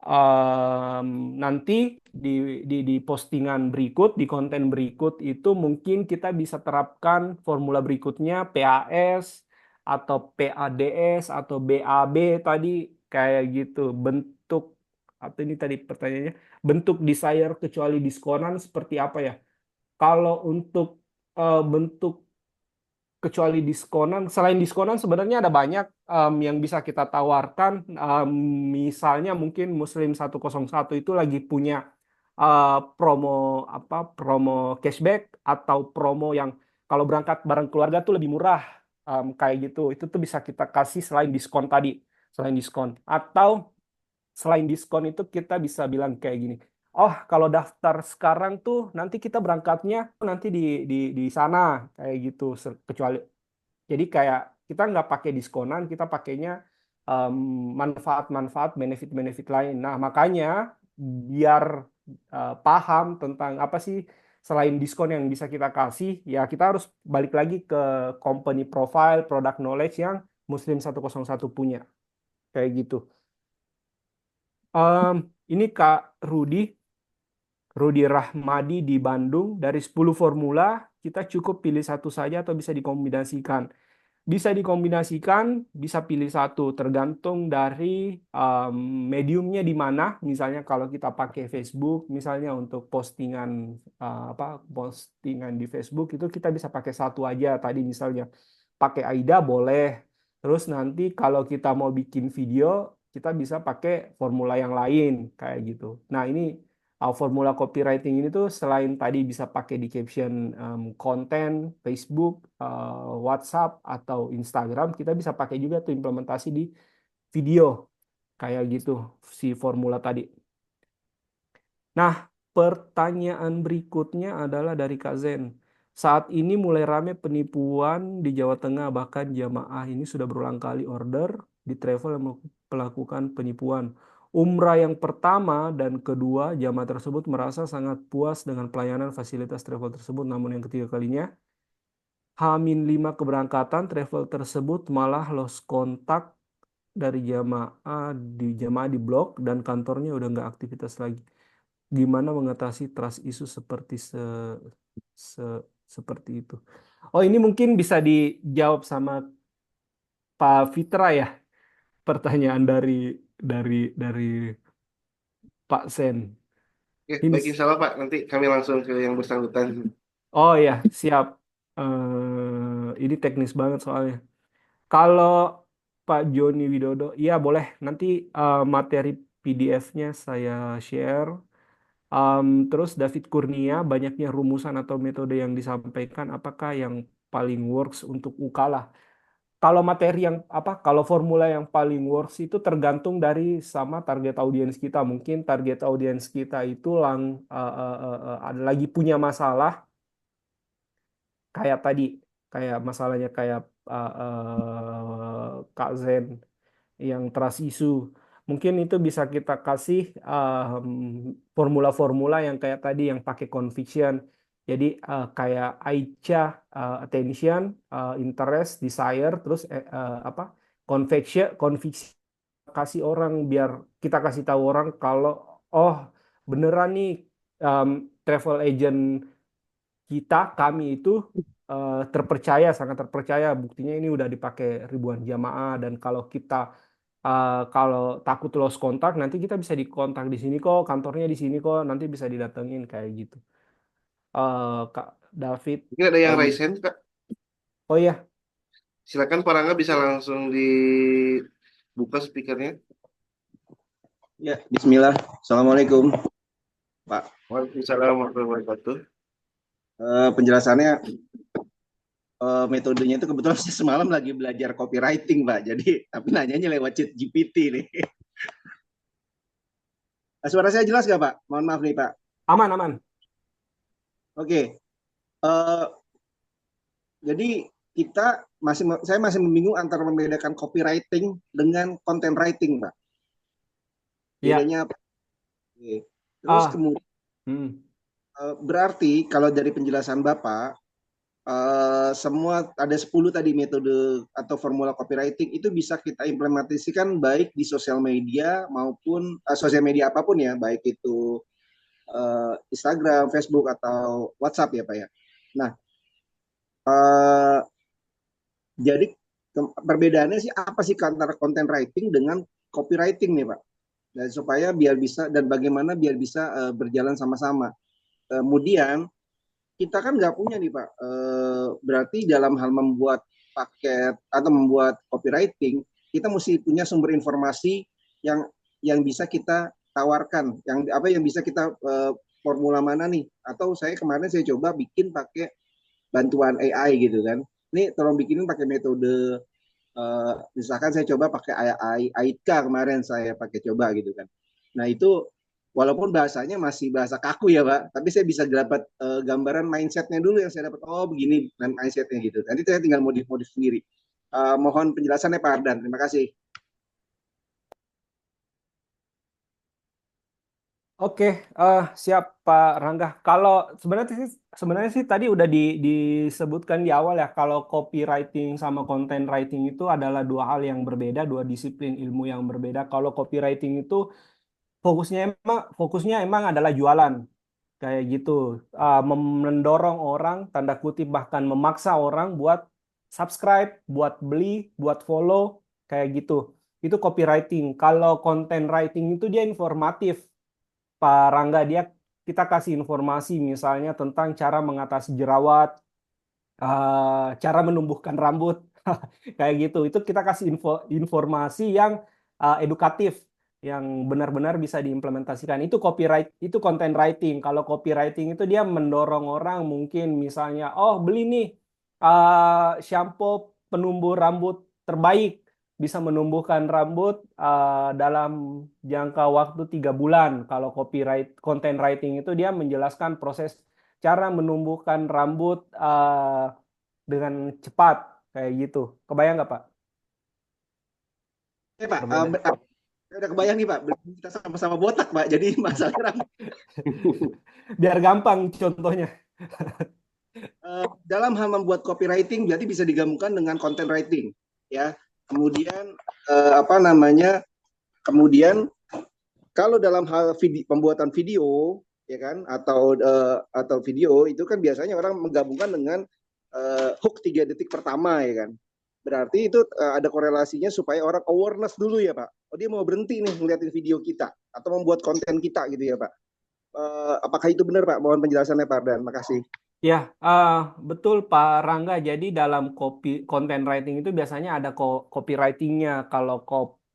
Em, Nanti di, di postingan berikut, di konten berikut itu mungkin kita bisa terapkan formula berikutnya PAS atau PADS atau BAB tadi kayak gitu. Bentuk atau ini tadi pertanyaannya, bentuk desire kecuali diskonan seperti apa ya? Kalau untuk bentuk kecuali diskonan, selain diskonan sebenarnya ada banyak yang bisa kita tawarkan. Misalnya mungkin Muslim 101 itu lagi punya promo promo cashback atau promo yang kalau berangkat bareng keluarga tuh lebih murah, kayak gitu. Itu tuh bisa kita kasih selain diskon tadi, selain diskon. Atau selain diskon itu kita bisa bilang kayak gini. Oh, kalau daftar sekarang tuh nanti kita berangkatnya nanti di sana kayak gitu. Kecuali jadi kayak kita nggak pakai diskonan, kita pakainya em, manfaat-manfaat, benefit-benefit lain. Nah, makanya biar paham tentang apa sih selain diskon yang bisa kita kasih, ya kita harus balik lagi ke company profile, product knowledge yang Muslim 101 punya. Kayak gitu. Em, ini Kak Rudi Rahmadi di Bandung. Dari 10 formula, kita cukup pilih satu saja atau bisa dikombinasikan. Bisa dikombinasikan, bisa pilih satu, tergantung dari um, mediumnya di mana. Misalnya kalau kita pakai Facebook, misalnya untuk postingan postingan di Facebook itu kita bisa pakai satu aja. Tadi misalnya pakai AIDA boleh. Terus nanti kalau kita mau bikin video, kita bisa pakai formula yang lain kayak gitu. Nah, ini formula copywriting ini tuh selain tadi bisa pakai di caption konten Facebook, WhatsApp atau Instagram, kita bisa pakai juga tuh implementasi di video kayak gitu si formula tadi. Nah, pertanyaan berikutnya adalah dari Kak Zen. Saat ini mulai ramai penipuan di Jawa Tengah, bahkan jamaah ini sudah berulang kali order di travel yang melakukan penipuan. Umrah yang pertama dan kedua, jamaah tersebut merasa sangat puas dengan pelayanan fasilitas travel tersebut, namun yang ketiga kalinya, H-5 keberangkatan, travel tersebut malah lost kontak dari jamaah di blok dan kantornya udah nggak aktivitas lagi. Gimana mengatasi trust issue se- seperti itu? Oh, ini mungkin bisa dijawab sama Pak Fitra ya, pertanyaan dari Pak Sen. Oke, Ini baik insya Allah Pak. Nanti kami langsung ke yang bersangkutan. oh ya, siap. Ini teknis banget soalnya. Kalau Pak Joni Widodo, iya boleh. Nanti materi PDF-nya saya share. Terus David Kurnia, banyaknya rumusan atau metode yang disampaikan, apakah yang paling works untuk UKALA? Kalau materi yang kalau formula yang paling works itu tergantung dari sama target audiens kita. Mungkin target audiens kita itu ada lagi punya masalah kayak tadi, kayak masalahnya kayak Kak Zen yang trust issue. Mungkin itu bisa kita kasih formula-formula yang kayak tadi yang pakai conviction. Jadi kayak Aicha, attention, interest, desire, terus conviction, conviction kasih orang, biar kita kasih tahu orang kalau oh beneran nih travel agent kami itu terpercaya, sangat terpercaya. Buktinya ini udah dipakai ribuan jamaah, dan kalau kita kalau takut lost kontak, nanti kita bisa dikontak di sini kok, kantornya di sini kok, nanti bisa didatengin kayak gitu. Kak David, Mungkin ada yang lagi. raise hand, Kak. Oh iya, Silakan Pak Rangga bisa langsung dibuka speakernya. Ya, Bismillah. Assalamualaikum, Pak. Waalaikumsalam warahmatullahi wabarakatuh. Penjelasannya, metodenya itu kebetulan saya semalam lagi belajar copywriting, Pak. Jadi, tapi nanyanya lewat chat GPT nih. Suara saya jelas nggak, Pak? Mohon maaf nih, Pak. aman, aman. Oke. Eh, jadi saya masih membingung antara membedakan copywriting dengan content writing, Pak. Iya. Bedanya apa? Oke. Terus kemudian berarti kalau dari penjelasan Bapak, semua ada 10 tadi metode atau formula copywriting itu bisa kita implementasikan baik di sosial media maupun sosial media apapun ya, baik itu Instagram, Facebook atau WhatsApp ya Pak ya. Nah, jadi perbedaannya sih apa sih antara content writing dengan copywriting nih Pak? Dan supaya biar bisa, dan bagaimana biar bisa berjalan sama-sama. Kemudian kita kan nggak punya nih Pak, berarti dalam hal membuat paket atau membuat copywriting, kita mesti punya sumber informasi yang bisa kita tawarkan, yang bisa kita formula mana nih, atau kemarin saya coba bikin pakai bantuan AI gitu kan, ini tolong bikinin pakai metode, misalkan saya coba pakai AIK kemarin saya pakai coba gitu kan, nah itu walaupun bahasanya masih bahasa kaku ya Pak, tapi saya bisa dapat gambaran mindsetnya dulu yang saya dapat, oh begini mindsetnya gitu. Nanti saya tinggal modif-modif sendiri. Mohon penjelasannya Pak Ardan, terima kasih. Oke, siap Pak Rangga. Kalau sebenarnya sih tadi udah disebutkan di awal ya, kalau copywriting sama content writing itu adalah dua hal yang berbeda, dua disiplin ilmu yang berbeda. Kalau copywriting itu fokusnya emang adalah jualan kayak gitu. Mendorong orang, tanda kutip, bahkan memaksa orang buat subscribe, buat beli, buat follow kayak gitu. Itu copywriting. Kalau content writing itu dia informatif, Pak Rangga. Kita kasih informasi misalnya tentang cara mengatasi jerawat, cara menumbuhkan rambut kayak gitu. Itu kita kasih informasi yang edukatif, yang benar-benar bisa diimplementasikan. Itu itu content writing. Kalau copywriting itu dia mendorong orang, mungkin misalnya, oh beli nih shampoo penumbuh rambut terbaik, bisa menumbuhkan rambut dalam jangka waktu 3 bulan. Kalau content writing itu dia menjelaskan proses cara menumbuhkan rambut dengan cepat kayak gitu. Kebayang nggak Pak? Pak, Perbedaan. saya udah kebayang nih Pak, kita sama-sama botak Pak, jadi masalah Biar gampang contohnya. dalam hal membuat copywriting berarti bisa digabungkan dengan content writing ya. Kemudian kemudian kalau dalam hal pembuatan video ya kan, atau video itu kan biasanya orang menggabungkan dengan hook 3 detik pertama ya kan. Berarti itu ada korelasinya supaya orang awareness dulu ya Pak. Oh dia mau berhenti nih ngeliatin video kita atau membuat konten kita gitu ya Pak. Apakah itu benar Pak? Mohon penjelasannya Pak Dan. Makasih. Ya, betul Pak Rangga. Jadi dalam content writing itu biasanya ada copywritingnya. Kalau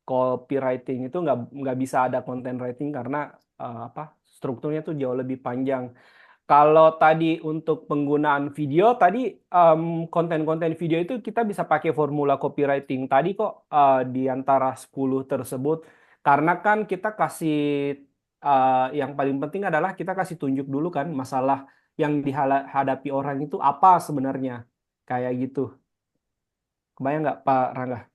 copywriting itu nggak bisa ada content writing karena strukturnya tuh jauh lebih panjang. Kalau tadi untuk penggunaan video, tadi konten-konten video itu kita bisa pakai formula copywriting tadi kok, di antara 10 tersebut. Karena kan kita kasih, yang paling penting adalah kita kasih tunjuk dulu kan masalah yang dihadapi orang itu apa sebenarnya. Kayak gitu. Kebayang nggak Pak Rangga?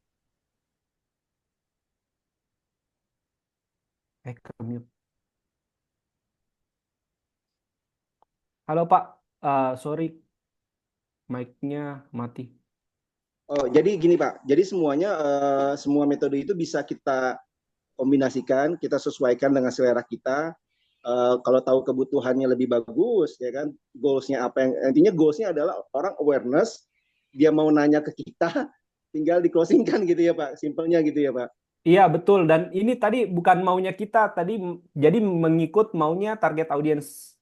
Ke-mute. Halo Pak, sorry, mic-nya mati. Oh, jadi gini Pak. Jadi semua metode itu bisa kita kombinasikan, kita sesuaikan dengan selera kita. Kalau tahu kebutuhannya lebih bagus, ya kan, goalsnya apa yang intinya goalsnya adalah orang awareness, dia mau nanya ke kita, tinggal di closingkan gitu ya Pak, simpelnya gitu ya Pak. Iya, betul. Dan ini tadi bukan maunya kita, tadi jadi mengikut maunya target audiens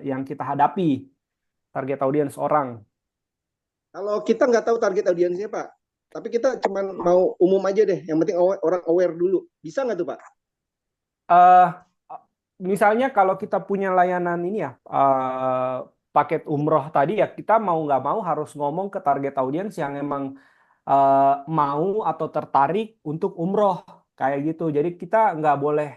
yang kita hadapi, target audiens orang. Kalau kita nggak tahu target audiensnya Pak, tapi kita cuma mau umum aja deh, yang penting orang aware dulu, bisa nggak tuh Pak? eh Misalnya kalau kita punya layanan ini ya, paket umroh tadi ya, kita mau nggak mau harus ngomong ke target audiens yang emang mau atau tertarik untuk umroh kayak gitu. Jadi kita nggak boleh,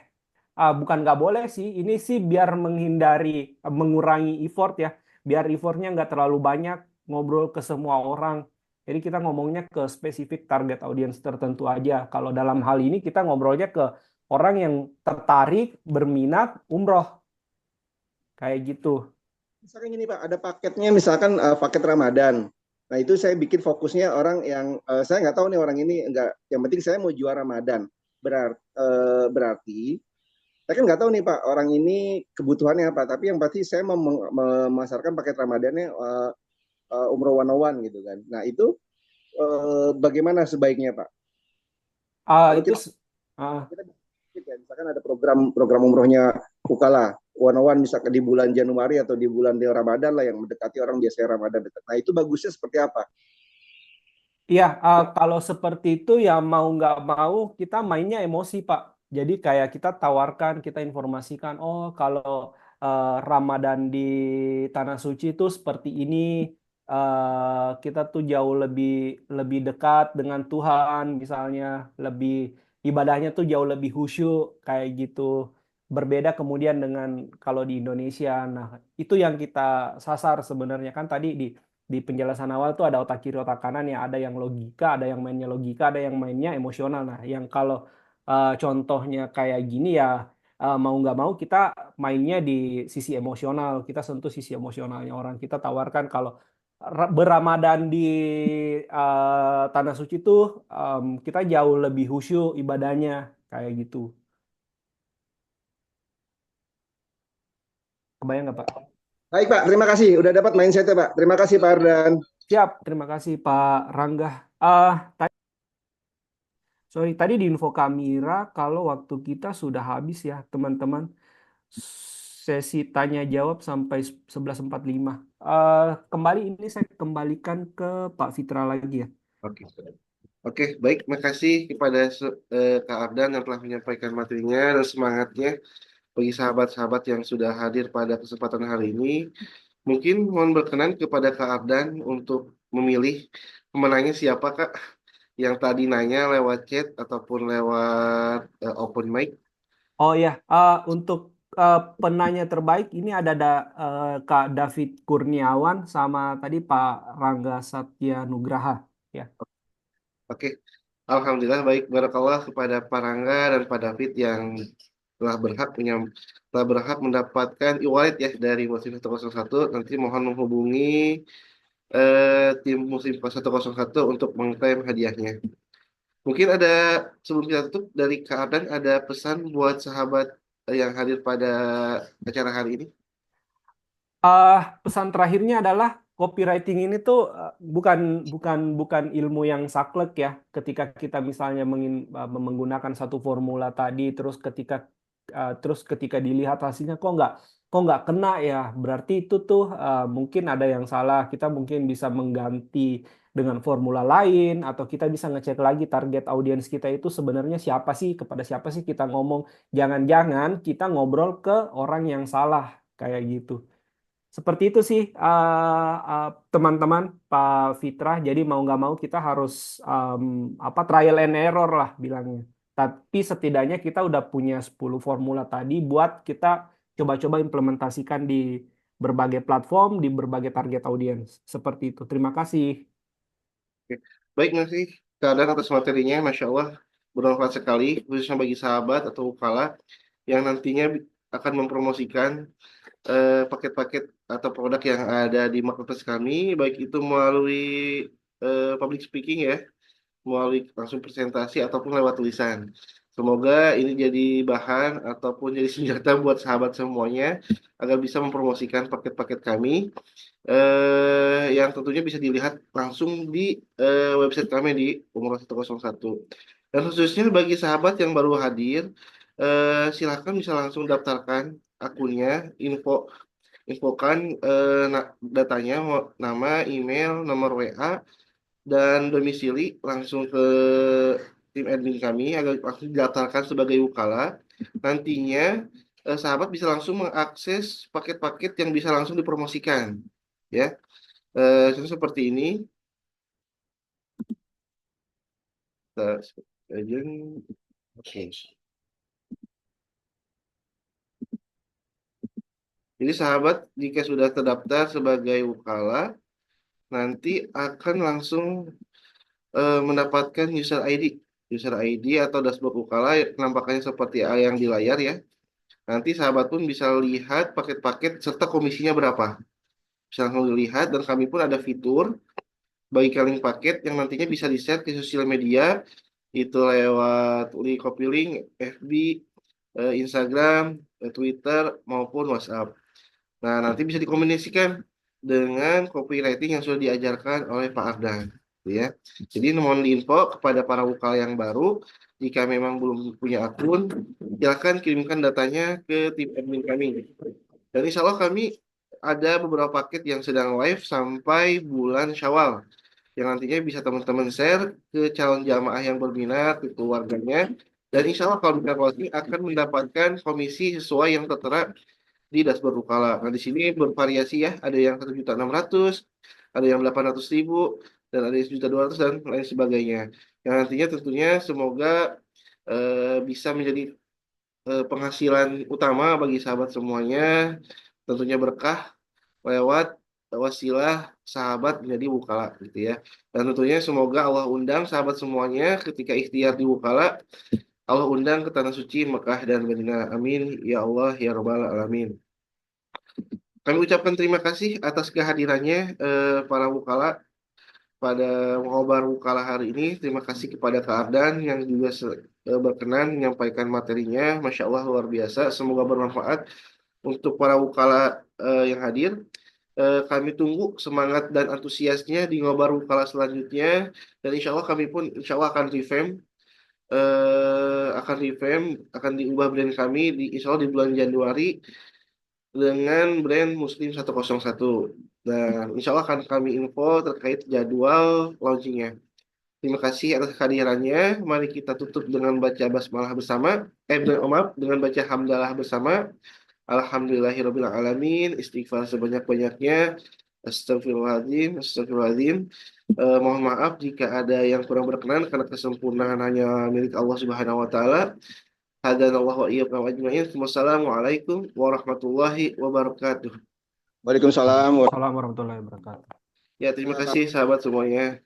bukan nggak boleh sih, ini sih biar menghindari, mengurangi effort ya, biar effortnya nggak terlalu banyak ngobrol ke semua orang. Jadi kita ngomongnya ke spesifik target audiens tertentu aja. Kalau dalam hal ini kita ngobrolnya ke orang yang tertarik, berminat, umroh kayak gitu. Misalkan gini Pak, ada paketnya misalkan paket Ramadan. Nah itu saya bikin fokusnya orang yang saya nggak tahu nih orang ini nggak. Yang penting saya mau jual Ramadan. Berarti saya kan nggak tahu nih Pak orang ini kebutuhannya apa. Tapi yang pasti saya mau memasarkan paket Ramadannya Umroh 101 gitu kan. Nah itu bagaimana sebaiknya Pak? Kalau Itu kita ah, misalkan ada program umrohnya Ukala One misalkan di bulan Januari atau di bulan Ramadan lah yang mendekati orang biasanya Ramadan dekat. Nah itu bagusnya seperti apa? Iya, kalau seperti itu ya mau nggak mau kita mainnya emosi, Pak. Jadi kayak kita tawarkan, kita informasikan, oh kalau Ramadan di Tanah Suci itu seperti ini, kita tuh jauh lebih lebih dekat dengan Tuhan, misalnya lebih ibadahnya tuh jauh lebih khusyuk kayak gitu. Berbeda kemudian dengan kalau di Indonesia. Nah, itu yang kita sasar sebenarnya kan tadi di penjelasan awal tuh ada otak kiri otak kanan ya, ada yang logika, ada yang mainnya logika, ada yang mainnya emosional. Nah yang kalau contohnya kayak gini ya, mau nggak mau kita mainnya di sisi emosional, kita sentuh sisi emosionalnya orang, kita tawarkan kalau beramadan di tanah suci tuh kita jauh lebih khusyuk ibadahnya kayak gitu. Kebayang nggak Pak? Baik Pak, terima kasih. Udah dapat mindsetnya Pak. Terima kasih Pak Ardan. Siap, terima kasih Pak Rangga. Ah, Sorry, tadi di info Kamira kalau waktu kita sudah habis ya, teman-teman. Sesi tanya jawab sampai 11.45. Kembali ini saya kembalikan ke Pak Fitra lagi ya. Oke. Oke, baik. Makasih kepada Kak Ardan yang telah menyampaikan materinya dan semangatnya bagi sahabat-sahabat yang sudah hadir pada kesempatan hari ini. Mungkin mohon berkenan kepada Kak Ardan untuk memilih pemenangnya siapa Kak? Yang tadi nanya lewat chat ataupun lewat open mic. Oh ya, untuk penanya terbaik ini ada Kak David Kurniawan sama tadi Pak Rangga Satya Nugraha ya. Oke, Alhamdulillah baik. Barakallah kepada Pak Rangga dan Pak David yang telah telah berhak mendapatkan e-wallet ya dari Musim 101. Nanti mohon menghubungi tim Musim 101 untuk mengklaim hadiahnya. Mungkin ada sebelum kita tutup dari Kak Ardan ada pesan buat sahabat yang hadir pada acara hari ini. Pesan terakhirnya adalah copywriting ini tuh bukan bukan bukan ilmu yang saklek ya. Ketika kita misalnya menggunakan satu formula tadi, terus ketika dilihat hasilnya kok nggak kena ya. Berarti itu tuh mungkin ada yang salah. Kita mungkin bisa mengganti dengan formula lain atau kita bisa ngecek lagi target audiens kita itu sebenarnya siapa sih, kepada siapa sih kita ngomong. Jangan-jangan kita ngobrol ke orang yang salah kayak gitu. Seperti itu sih teman-teman Pak Fitra. Jadi mau nggak mau kita harus trial and error lah bilangnya. Tapi setidaknya kita udah punya 10 formula tadi buat kita coba-coba implementasikan di berbagai platform, di berbagai target audiens. Seperti itu. Terima kasih. Oke. Baik, masih keadaan atas materinya, Masya Allah, bermanfaat sekali, khususnya bagi sahabat atau ukala yang nantinya akan mempromosikan paket-paket atau produk yang ada di marketplace kami, baik itu melalui public speaking ya, melalui langsung presentasi ataupun lewat tulisan. Semoga ini jadi bahan ataupun jadi senjata buat sahabat semuanya agar bisa mempromosikan paket-paket kami yang tentunya bisa dilihat langsung di website kami di Umroh 101. Dan khususnya bagi sahabat yang baru hadir, silakan bisa langsung daftarkan akunnya, infokan datanya, nama, email, nomor WA, dan domisili langsung ke tim admin kami agar langsung didaftarkan sebagai Wukala. Nantinya sahabat bisa langsung mengakses paket-paket yang bisa langsung dipromosikan. Ya, contoh seperti ini. Oke. Jadi sahabat jika sudah terdaftar sebagai Wukala, nanti akan langsung mendapatkan user ID. User ID atau dashboard Wukala nampaknya seperti yang di layar ya. Nanti sahabat pun bisa lihat paket-paket serta komisinya berapa. Bisa langsung dilihat dan kami pun ada fitur bagikan link paket yang nantinya bisa di-share ke sosial media itu lewat link copy link, FB, Instagram, Twitter maupun WhatsApp. Nah, nanti bisa dikombinasikan dengan copywriting yang sudah diajarkan oleh Pak Ardan, gitu ya. Jadi mohon diinfo kepada para wukala yang baru, jika memang belum punya akun, silakan kirimkan datanya ke tim admin kami. Dan insya Allah kami ada beberapa paket yang sedang live sampai bulan Syawal, yang nantinya bisa teman-teman share ke calon jamaah yang berminat, ke keluarganya. Dan insya Allah kalau mitra closing akan mendapatkan komisi sesuai yang tertera di dashboard Bukala. Nah, di sini bervariasi ya, ada yang 1.600.000, ada yang 800.000, dan ada yang 1.200.000 dan lain sebagainya. Yang nantinya tentunya semoga bisa menjadi penghasilan utama bagi sahabat semuanya, tentunya berkah lewat wasilah sahabat menjadi Bukala gitu ya. Dan tentunya semoga Allah undang sahabat semuanya ketika ikhtiar di Bukala, Allah undang ke tanah suci Mekah dan Madinah. Amin ya Allah ya Rabbal alamin. Kami ucapkan terima kasih atas kehadirannya para wukala pada ngobar wukala hari ini. Terima kasih kepada Kak Ardan yang juga berkenan menyampaikan materinya. Masya Allah luar biasa. Semoga bermanfaat untuk para wukala yang hadir. Kami tunggu semangat dan antusiasnya di ngobar wukala selanjutnya. Dan insya Allah kami pun insya Allah akan revamp, akan diubah brand kami di insya Allah di bulan Januari dengan brand Muslim 101. Dan insya Allah akan kami info terkait jadwal launchingnya. Terima kasih atas kehadirannya. Mari kita tutup dengan baca basmalah bersama. Maaf, dengan baca hamdalah bersama. Alhamdulillahirabbil alamin. Istighfar sebanyak-banyaknya. Astagfirullahaladzim, astagfirullahaladzim. Mohon maaf jika ada yang kurang berkenan karena kesempurnaan hanya milik Allah Subhanahu wa taala. Hadanallahu wa iyyakum ajmain. Wassalamualaikum warahmatullahi wabarakatuh. Waalaikumsalam. Assalamualaikum warahmatullahi wabarakatuh. Ya, terima kasih sahabat semuanya.